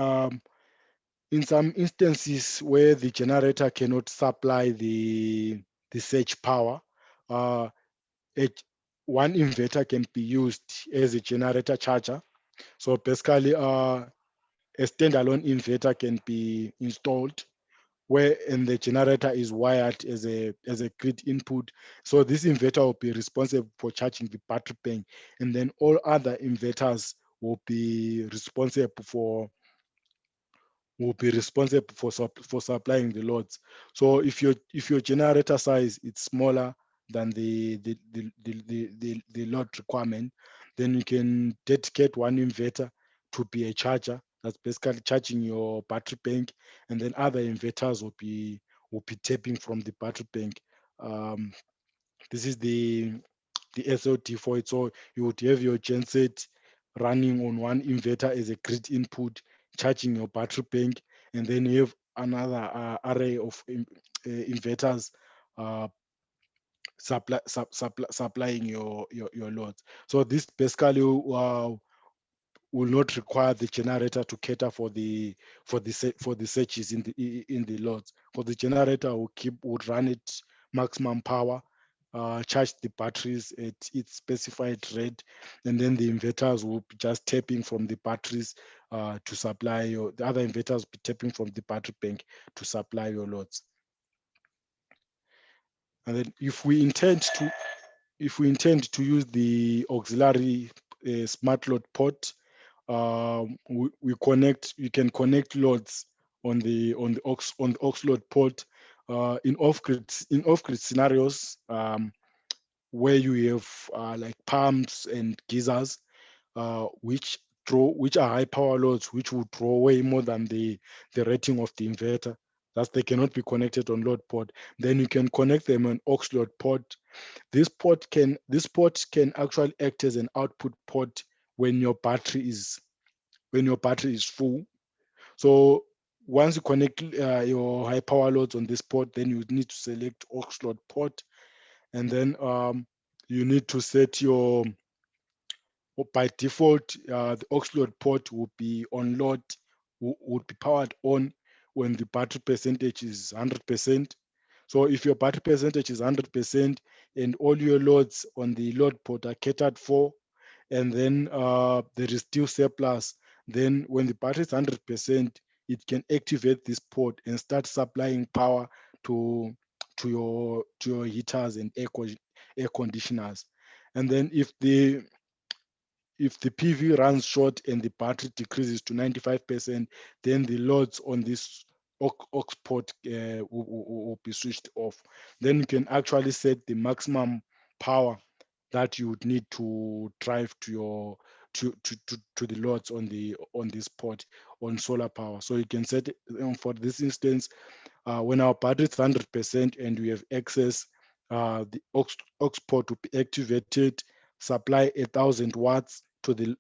in some instances where the generator cannot supply the surge power, one inverter can be used as a generator charger. So basically, a standalone inverter can be installed and the generator is wired as a grid input. So this inverter will be responsible for charging the battery bank, and then all other inverters will be responsible for supplying the loads. So if your generator size is smaller than the load requirement, then you can dedicate one inverter to be a charger that's basically charging your battery bank, and then other inverters will be tapping from the battery bank. This is the SOD for it. So you would have your genset running on one inverter as a grid input, charging your battery bank, and then you have another array of inverters supplying your loads. So this basically will not require the generator to cater for the surges in the loads, because the generator would run at maximum power, charge the batteries at its specified rate, and then the inverters will be just tapping from the batteries to supply the other inverters will be tapping from the battery bank to supply your loads. And then if we intend to use the auxiliary smart load port, you can connect loads on the aux load port in off-grid scenarios, where you have like pumps and geysers, which are high power loads, which will draw way more than the rating of the inverter. Thus, they cannot be connected on load port. Then you can connect them on aux load port. This port can actually act as an output port when your battery is full. So once you connect your high power loads on this port, then you need to select aux load port, and then you need to set your by default, the aux load port will be on load, would be powered on when the battery percentage is 100%. So if your battery percentage is 100% and all your loads on the load port are catered for, and then there is still surplus, then when the battery is 100%, it can activate this port and start supplying power to your heaters and air conditioners. And then if the PV runs short and the battery decreases to 95%, then the loads on this aux port will be switched off. Then you can actually set the maximum power that you would need to drive to the loads on this port on solar power. So you can set it, for this instance, when our battery is 100% and we have excess, the aux port will be activated, supply 1,000 watts to the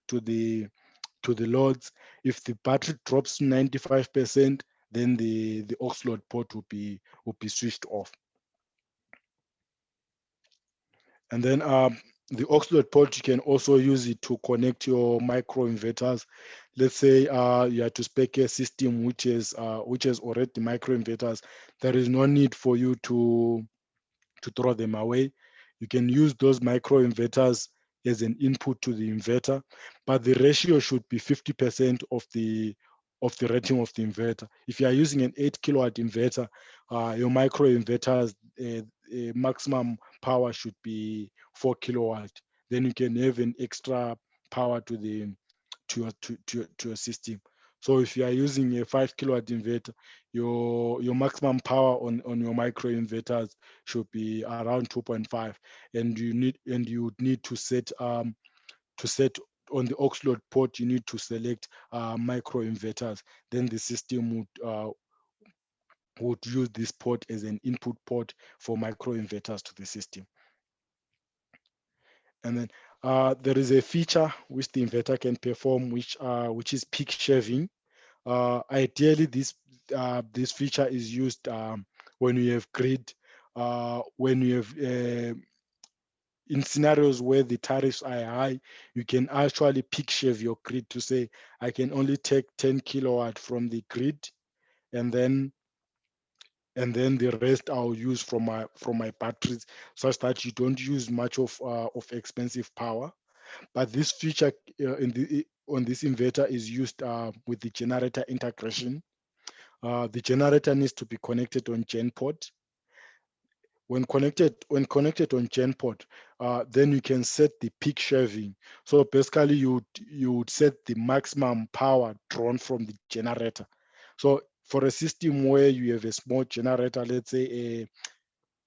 loads. If the battery drops 95%, then the aux load port will be switched off. And then the aux load port, you can also use it to connect your micro inverters. Let's say you have to spec a system which has already micro inverters. There is no need for you to throw them away. You can use those micro inverters as an input to the inverter, but the ratio should be 50% of the rating of the inverter. If you are using an 8 kilowatt inverter, your micro inverter's maximum power should be 4 kilowatt. Then you can have an extra power to your system. So if you are using a 5 kilowatt inverter, your maximum power on your micro inverters should be around 2.5, and you would need to set on the aux load port. You need to select micro inverters. Then the system would use this port as an input port for micro inverters to the system. And then there is a feature which the inverter can perform, which is peak shaving. Ideally, this feature is used when you have grid, when you have in scenarios where the tariffs are high. You can actually peak shave your grid to say, I can only take 10 kilowatt from the grid, and then the rest I'll use from my batteries, such that you don't use much of expensive power. But this feature on this inverter is used with the generator integration. The generator needs to be connected on gen port. When connected on gen port, then you can set the peak shaving. So basically, you would set the maximum power drawn from the generator. So for a system where you have a small generator, let's say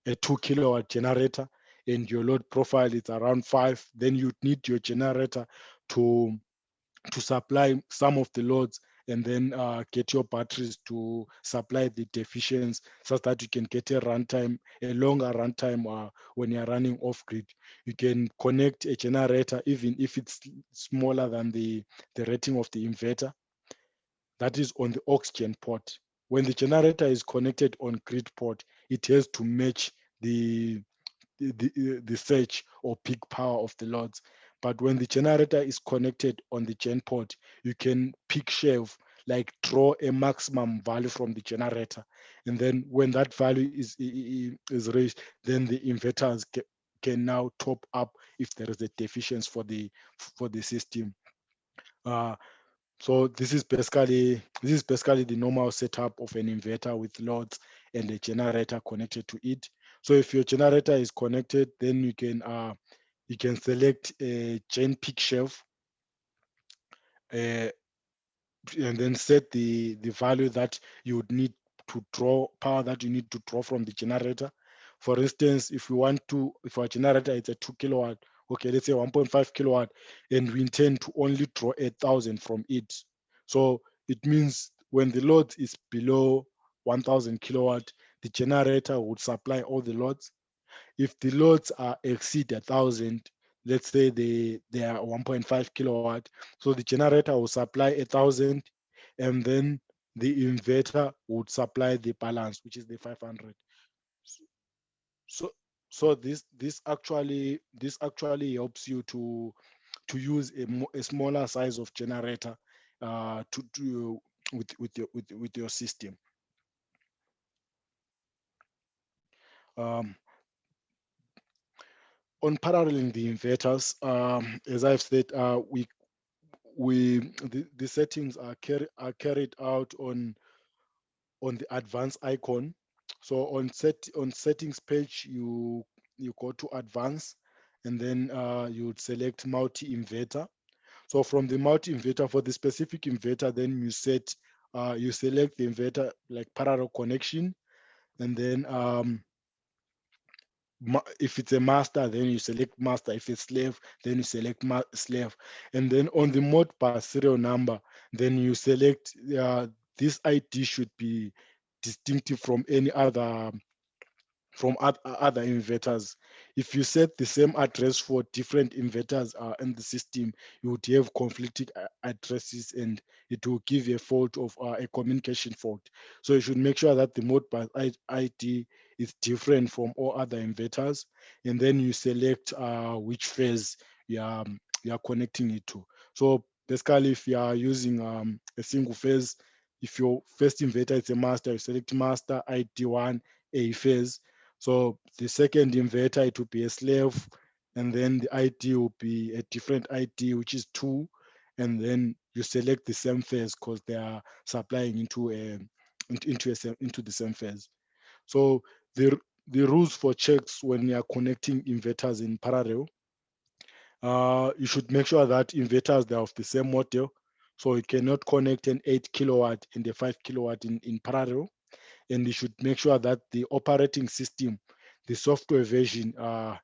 a 2 kilowatt generator, and your load profile is around 5, then you need your generator to supply some of the loads, and then get your batteries to supply the deficiencies, so that you can get a longer runtime when you're running off grid. You can connect a generator even if it's smaller than the rating of the inverter. That is on the aux gen port. When the generator is connected on grid port, it has to match the surge or peak power of the loads. But when the generator is connected on the gen port, you can peak shave, like draw a maximum value from the generator, and then when that value is reached, then the inverters can now top up if there is a deficiency for the system. So this is basically the normal setup of an inverter with loads and a generator connected to it. So if your generator is connected, then you can select a gen peak shave, and then set the value that you would need to draw, power that you need to draw from the generator. For instance, if our generator is a 2 kilowatt, okay, let's say 1.5 kilowatt, and we intend to only draw 8,000 from it. So it means when the load is below 1,000 kilowatt, the generator would supply all the loads. If the loads exceed 1,000, let's say they are 1.5 kilowatt, so the generator will supply 1,000, and then the inverter would supply the balance, which is the 500. So this actually helps you to use a smaller size of generator with your system. On paralleling the inverters, as I've said, the settings are carried out on the advanced icon. So on settings page, you go to advanced, and then you would select multi inverter. So from the multi inverter, for the specific inverter, then you select the inverter like parallel connection, and then if it's a master, then you select master. If it's slave, then you select slave. And then on the Modbus serial number, then you select this ID should be distinctive from any other other inverters. If you set the same address for different inverters in the system, you would have conflicting addresses, and it will give a fault of a communication fault. So you should make sure that the Modbus ID is different from all other inverters, and then you select which phase you are connecting it to. So basically, if you are using a single phase, if your first inverter is a master, you select master ID1 A phase. So the second inverter, it will be a slave, and then the ID will be a different ID, which is 2, and then you select the same phase because they are supplying into the same phase. So the rules for checks when you are connecting inverters in parallel, you should make sure that inverters they are of the same model. So you cannot connect an 8 kilowatt and a 5 kilowatt in parallel. And you should make sure that the operating system, the software version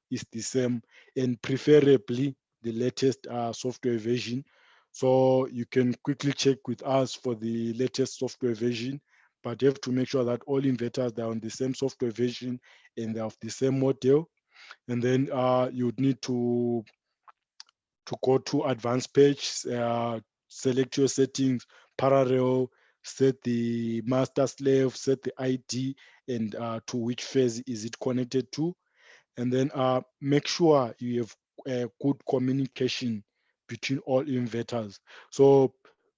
is the same, and preferably the latest software version. So you can quickly check with us for the latest software version, but you have to make sure that all inverters are on the same software version and they're of the same model. And then you would need to go to advanced page, select your settings, parallel, set the master slave, set the ID, and to which phase is it connected to. And then make sure you have good communication between all inverters. So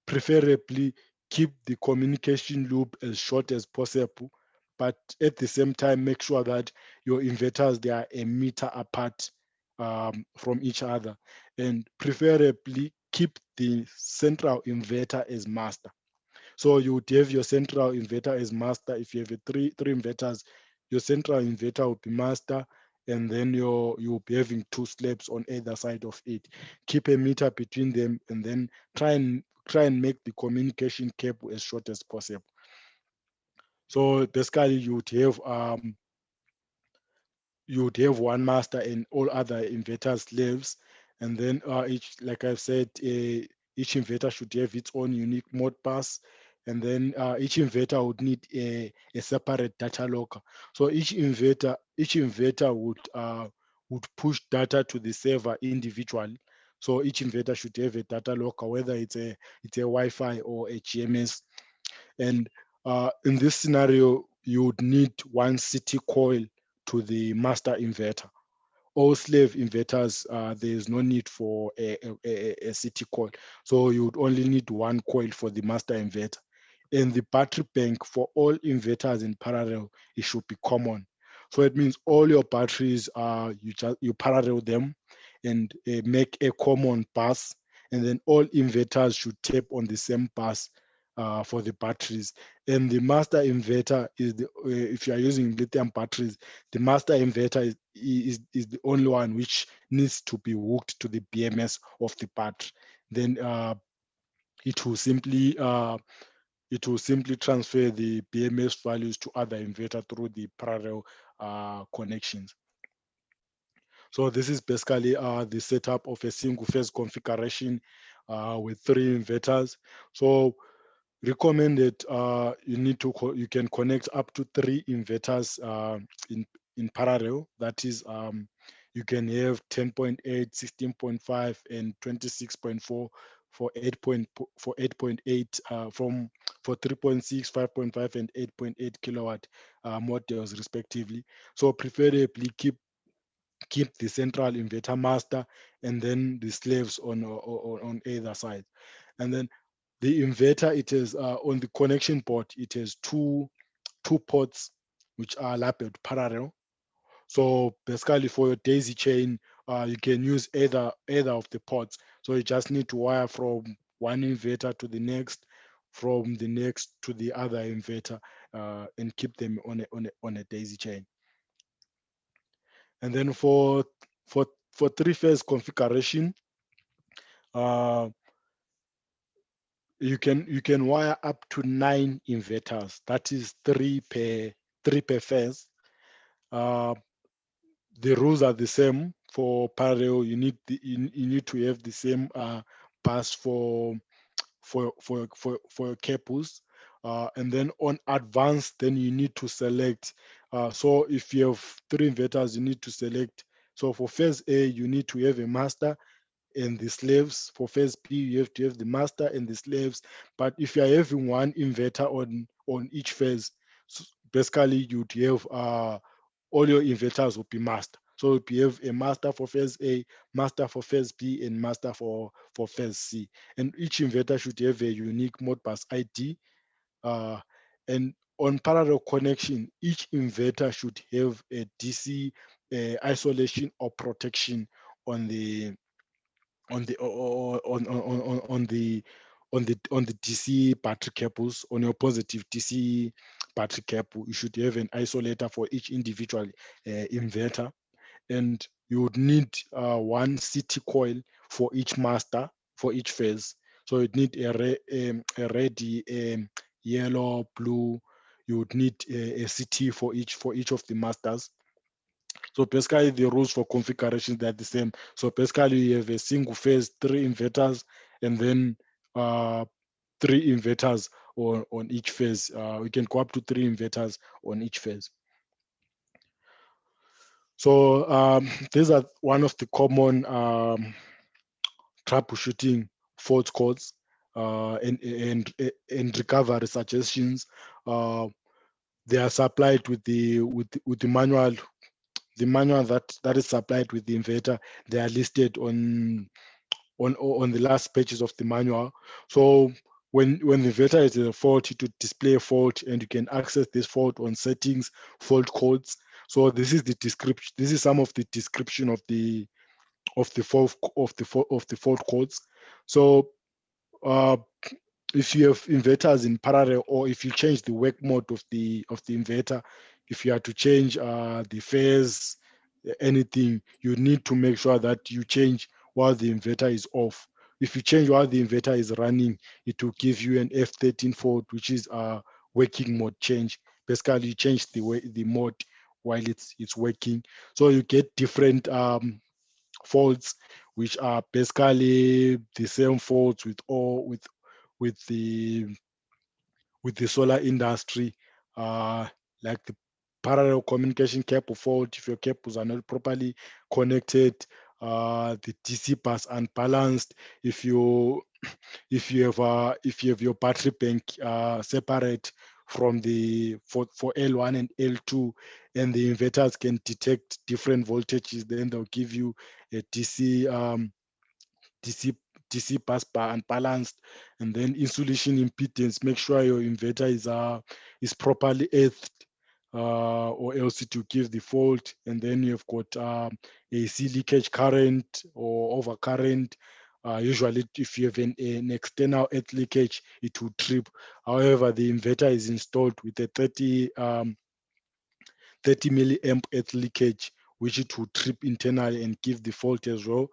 preferably keep the communication loop as short as possible, but at the same time, make sure that your inverters, they are a meter apart from each other, and preferably keep the central inverter as master. So you would have your central inverter as master. If you have three inverters, your central inverter will be master, and then you'll be having 2 slabs on either side of it. Keep a meter between them, and then try and make the communication cable as short as possible. So basically, you would have one master and all other inverter slaves, and then each, like I've said, each inverter should have its own unique mode bus, and then each inverter would need a separate data logger. So each inverter would push data to the server individually. So each inverter should have a data logger, whether it's a Wi-Fi or a GMS. And in this scenario, you would need one CT coil to the master inverter. All slave inverters, there is no need for a CT coil. So you would only need one coil for the master inverter. And the battery bank for all inverters in parallel, it should be common. So it means all your batteries, you parallel them and make a common bus, and then all inverters should tap on the same bus for the batteries. And the master inverter is if you are using lithium batteries, the master inverter is the only one which needs to be hooked to the BMS of the battery. Then it will simply transfer the BMS values to other inverter through the parallel connections. So this is basically the setup of a single phase configuration with 3 inverters. So recommended, you can connect up to 3 inverters in parallel. That is, you can have 10.8, 16.5, and 26.4 for 8.8 for 3.6, 5.5, and 8.8 kilowatt models respectively. So preferably keep the central inverter master and then the slaves on either side. And then the inverter, it is on the connection port, it has two ports which are labeled parallel. So basically for your daisy chain, you can use either of the ports. So you just need to wire from one inverter to the next, from the next to the other inverter, and keep them on a daisy chain. And then for 3-phase configuration, you can wire up to 9 inverters. That is 3 per phase. The rules are the same for parallel. You need to have the same bus for your cables. And then on advanced, then you need to select. So if you have 3 inverters, you need to select. So for phase A, you need to have a master and the slaves. For phase B, you have to have the master and the slaves. But if you are having one inverter on each phase, so basically you'd have all your inverters will be master. So if you have a master for phase A, master for phase B, and master for phase C. And each inverter should have a unique Modbus ID. And on parallel connection, each inverter should have a DC isolation or protection on the on the on the DC battery cables. On your positive DC battery cable, you should have an isolator for each individual inverter, and you would need one CT coil for each master for each phase. So you'd need a red, yellow, blue. You would need a CT for each of the masters. So basically the rules for configuration, they're the same. So basically you have a single phase, 3 inverters, and then 3 inverters on each phase. We can go up to 3 inverters on each phase. So these are one of the common troubleshooting fault codes and recovery suggestions. They are supplied with the manual. The manual that is supplied with the inverter, they are listed on the last pages of the manual. So when the inverter is a fault, it would display a fault, and you can access this fault on settings, fault codes. So this is the description. This is some of the description of the fault codes. So if you have inverters in parallel, or if you change the work mode of the inverter, if you are to change the phase, anything, you need to make sure that you change while the inverter is off. If you change while the inverter is running, it will give you an F13 fault, which is a working mode change. Basically, you change the mode while it's working. So you get different faults, which are basically the same faults with the solar industry, like the parallel communication cable fault. If your cables are not properly connected, the DC bus unbalanced. If you have your battery bank separate from for L1 and L2, and the inverters can detect different voltages, then they'll give you a DC bus bar unbalanced. And then insulation impedance, make sure your inverter is properly earthed, or else it will give the fault. And then you've got AC leakage current or overcurrent. Usually if you have an external earth leakage, it will trip. However, the inverter is installed with a 30 milliamp earth leakage, which it will trip internally and give the fault as well.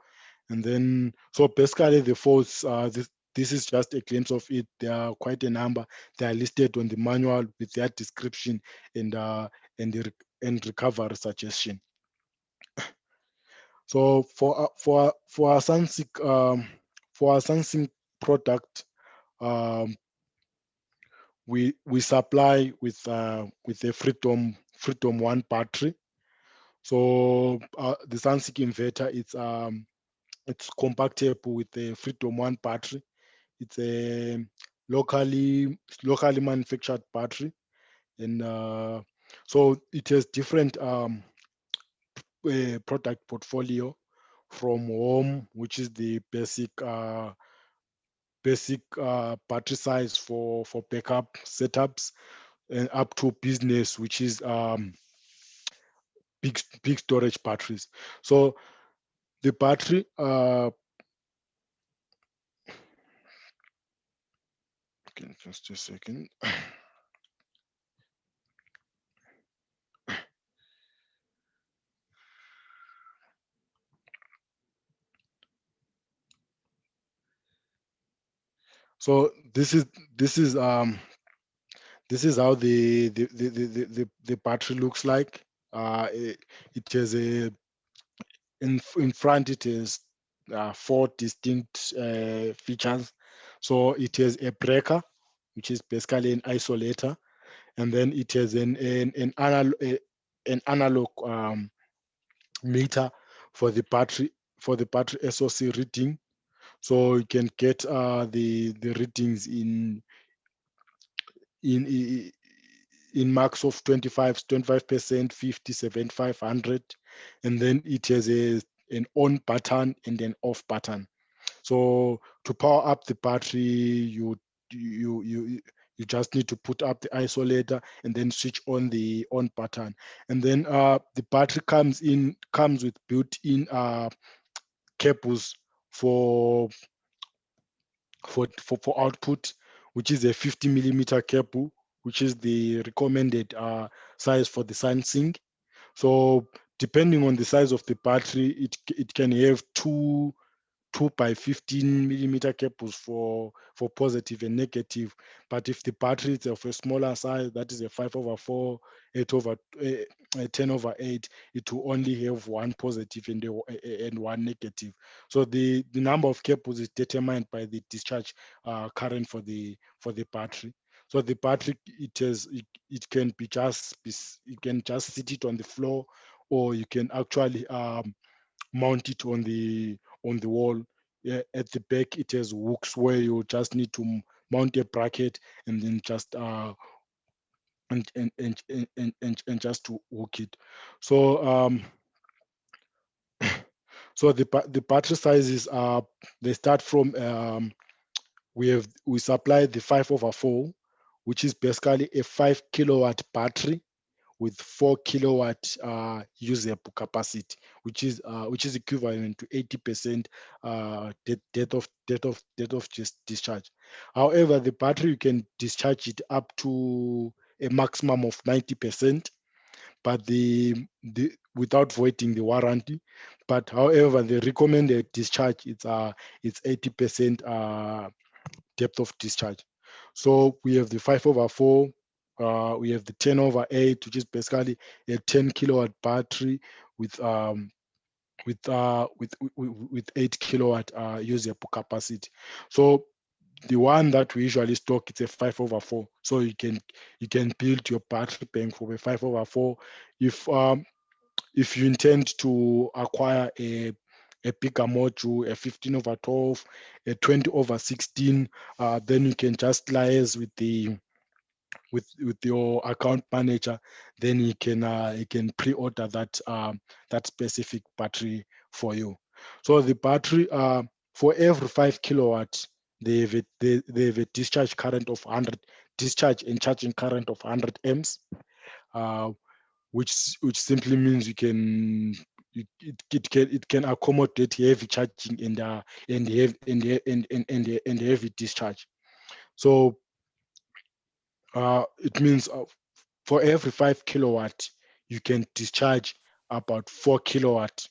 And then, so basically the faults, this is just a glimpse of it. There are quite a number. They are listed on the manual with their description and recovery suggestion. So for our Sunsynk product, we supply with a Freedom 1 battery. So the Sunsynk inverter, it's compatible with the Freedom 1 battery. It's a locally manufactured battery, and so it has different product portfolio, from home, which is the basic battery size for backup setups, and up to business, which is big storage batteries. So the battery okay, just a second. So this is how the battery looks like. It has in front, it has 4 distinct features. So it has a breaker, which is basically an isolator, and then it has an analog meter for the battery SOC reading. So you can get the readings in marks of 25%, 50, 75, 100, and then it has an on button and an off button. So to power up the battery, you You just need to put up the isolator and then switch on the on button. And then the battery comes with built-in cables for output, which is a 50 millimeter cable, which is the recommended size for the Sunsynk. So depending on the size of the battery, it can have two by 15 millimeter cables for positive and negative. But if the battery is of a smaller size, that is a 5/4, 10/8, it will only have one positive and one negative. So the number of cables is determined by the discharge current for the battery. So the battery, it can just sit it on the floor, or you can actually mount it on the wall. Yeah, at the back it has hooks where you just need to mount a bracket and then just and just to hook it. So so the battery sizes are, they start from we supply the 5/4, which is basically a 5 kilowatt battery with 4 kilowatt usable capacity, which is equivalent to 80% depth of discharge. However, the battery, you can discharge it up to a maximum of 90%, but the without voiding the warranty. But however, the recommended discharge, it's 80% depth of discharge. So we have the 5/4, we have the 10/8, which is basically a 10 kilowatt battery with 8 kilowatt usable capacity. So the one that we usually stock, it's a 5/4. So you can build your battery bank for a 5/4. If you intend to acquire a bigger module, a 15/12, a 20/16, then you can just liaise with your account manager. Then he can pre-order that specific battery for you. So the battery, for every 5 kilowatt, they have a discharge current of 100, discharge and charging current of 100 amps, which simply means it can accommodate heavy charging and heavy discharge. So it means for every 5 kilowatt, you can discharge about 4 kilowatt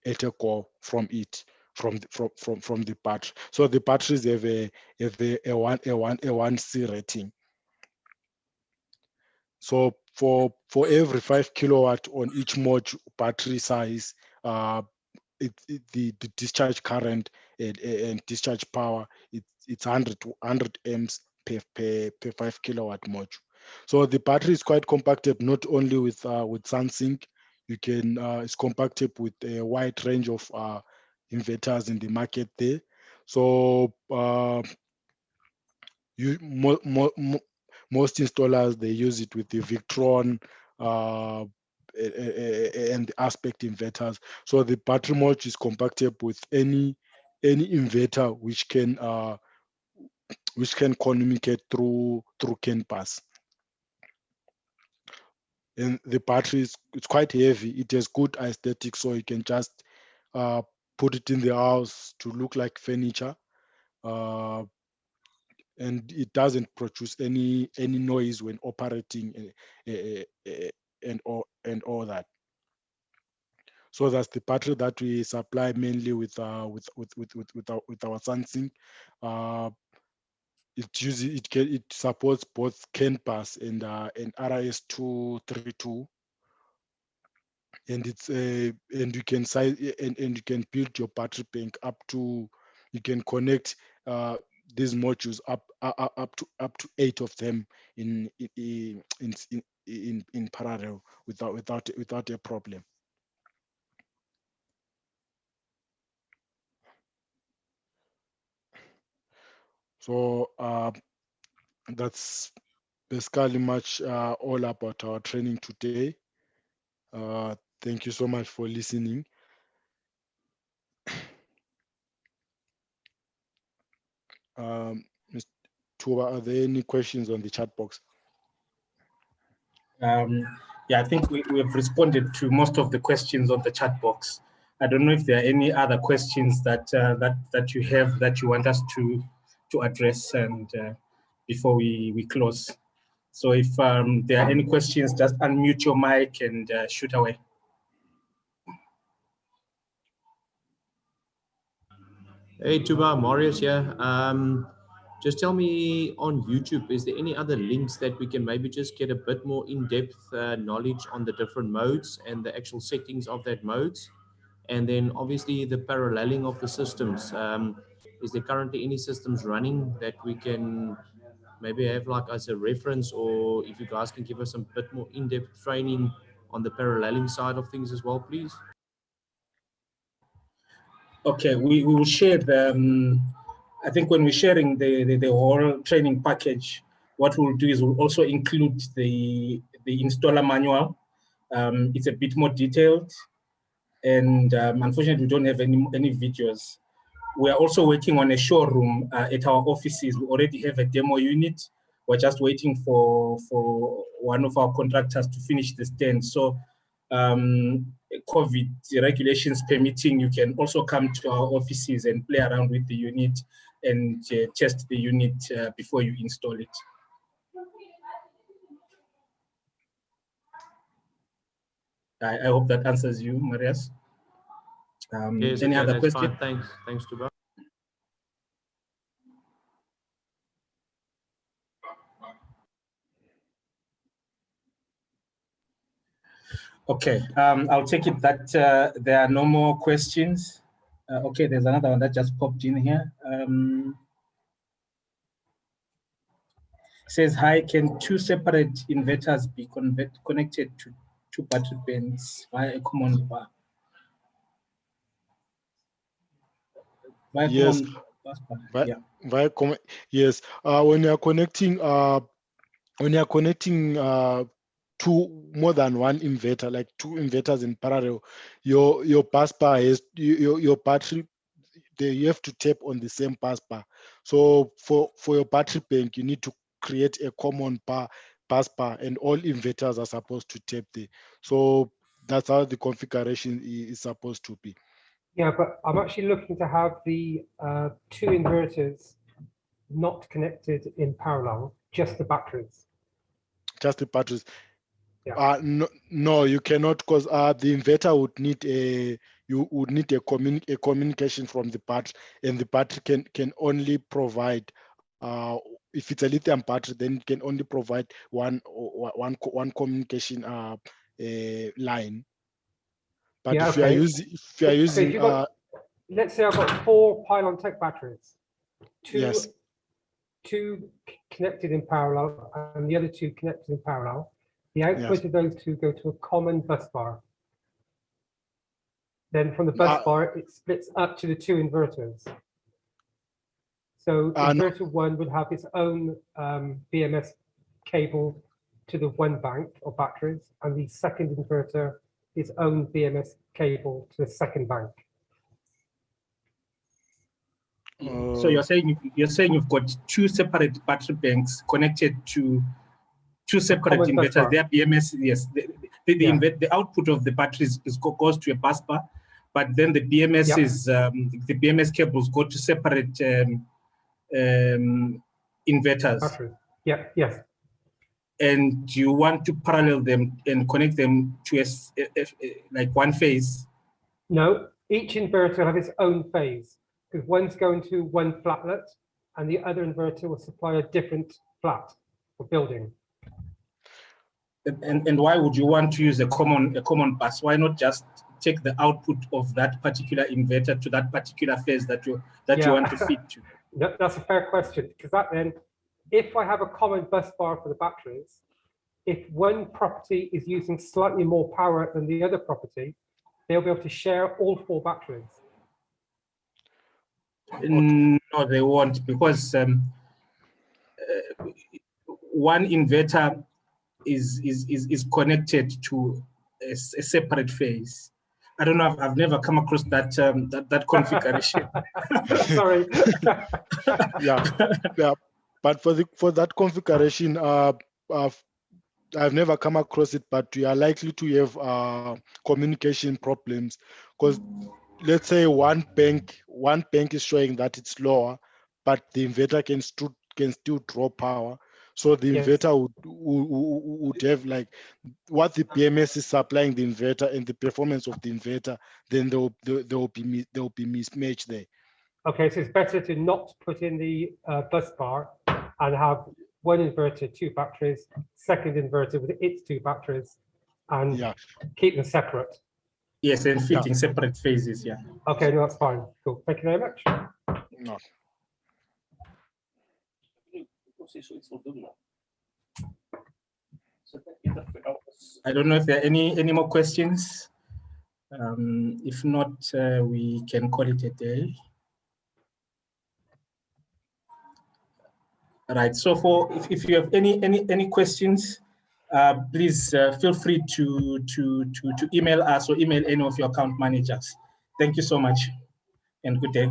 at a go from it, from the battery. So the batteries have a 1C rating. So for every 5 kilowatt on each module battery size, the discharge current and discharge power, it's 100 amps per 5 kilowatt module. So the battery is quite compacted, not only with Sunsynk. You can it's compacted with a wide range of inverters in the market there. So most installers, they use it with the Victron and the Aspect inverters. So the battery module is compatible with any inverter which can communicate through CAN bus. And the battery it's quite heavy. It has good aesthetics, so you can just put it in the house to look like furniture. And it doesn't produce any noise when operating, and all that. So that's the battery that we supply mainly with our Sunsynk. It supports both CAN bus and RS-232, and and you can and you can build your battery bank up to, you can connect these modules up to 8 of them in parallel without a problem. So that's basically much all about our training today. Thank you so much for listening. Mr. Tuba, are there any questions on the chat box? Yeah, I think we have responded to most of the questions on the chat box. I don't know if there are any other questions that that you have that you want us to address, and before we close. So if there are any questions, just unmute your mic and shoot away. Hey Tuba, Marius here. Just tell me on YouTube, is there any other links that we can maybe just get a bit more in-depth knowledge on the different modes and the actual settings of that modes? And then obviously the paralleling of the systems. Is there currently any systems running that we can maybe have like as a reference, or if you guys can give us some bit more in-depth training on the paralleling side of things as well, please? Okay, we will share the, I think when we're sharing the whole training package, what we'll do is we'll also include the installer manual. It's a bit more detailed, and unfortunately we don't have any videos. We are also working on a showroom at our offices. We already have a demo unit. We're just waiting for one of our contractors to finish the stand. So COVID regulations permitting, you can also come to our offices and play around with the unit and test the unit before you install it. I hope that answers you, Marius. Yes, any okay, other that's questions? fine. Thanks Tuba. Okay, I'll take it that there are no more questions. Okay, there's another one that just popped in here. Says, hi, can two separate inverters be connected to two battery banks via a common bar? Via Yes, common bus bar, yeah. Yes, when you are connecting more than one inverter, like two inverters in parallel, your bus bar has your battery. You have to tap on the same bus bar. So for your battery bank, you need to create a common bus bar, and all inverters are supposed to tap there. So that's how the configuration is supposed to be. Yeah, but I'm actually looking to have the two inverters not connected in parallel, just the batteries. Just the batteries. Yeah. No, you cannot, because the inverter would need a communication from the battery, and the battery can only provide if it's a lithium battery, then it can only provide one communication line. But Yeah, if you are using let's say I've got 4 pylon tech batteries, yes, two connected in parallel and the other 2 connected in parallel. The output of those 2 go to a common bus bar. Then from the bus bar, it splits up to the 2 inverters. So inverter 1 would have its own BMS cable to the one bank of batteries, and the second inverter its own BMS cable to the second bank. So you're saying you've got 2 separate battery banks connected to 2 separate inverters. Their BMS, yes, the output of the batteries goes to a bus bar, but then the BMS is the BMS cables go to separate inverters. Batteries. Yeah. Yes. And you want to parallel them and connect them to like one phase? No, each inverter will have its own phase, because one's going to one flatlet and the other inverter will supply a different flat or building. And why would you want to use a common bus? Why not just take the output of that particular inverter to that particular phase that you want to feed to? That's a fair question, because that then, if I have a common bus bar for the batteries, if one property is using slightly more power than the other property, they'll be able to share all 4 batteries. No, they won't, because one inverter is connected to a separate phase. I don't know. I've never come across that that configuration. Sorry. yeah. But for that configuration, I've never come across it, but we are likely to have communication problems, because let's say one bank is showing that it's lower, but the inverter can still draw power. So the Yes. inverter would have like what the BMS is supplying the inverter and the performance of the inverter, then there will be mismatch there. Okay, so it's better to not put in the bus bar and have one inverter, 2 batteries, second inverter with its 2 batteries, and keep them separate. Yes, and fit in separate phases. Yeah. Okay, no, that's fine. Cool. Thank you very much. No. I don't know if there are any more questions. If not, we can call it a day. Right. So if you have any questions, please feel free to email us or email any of your account managers. Thank you so much, and good day.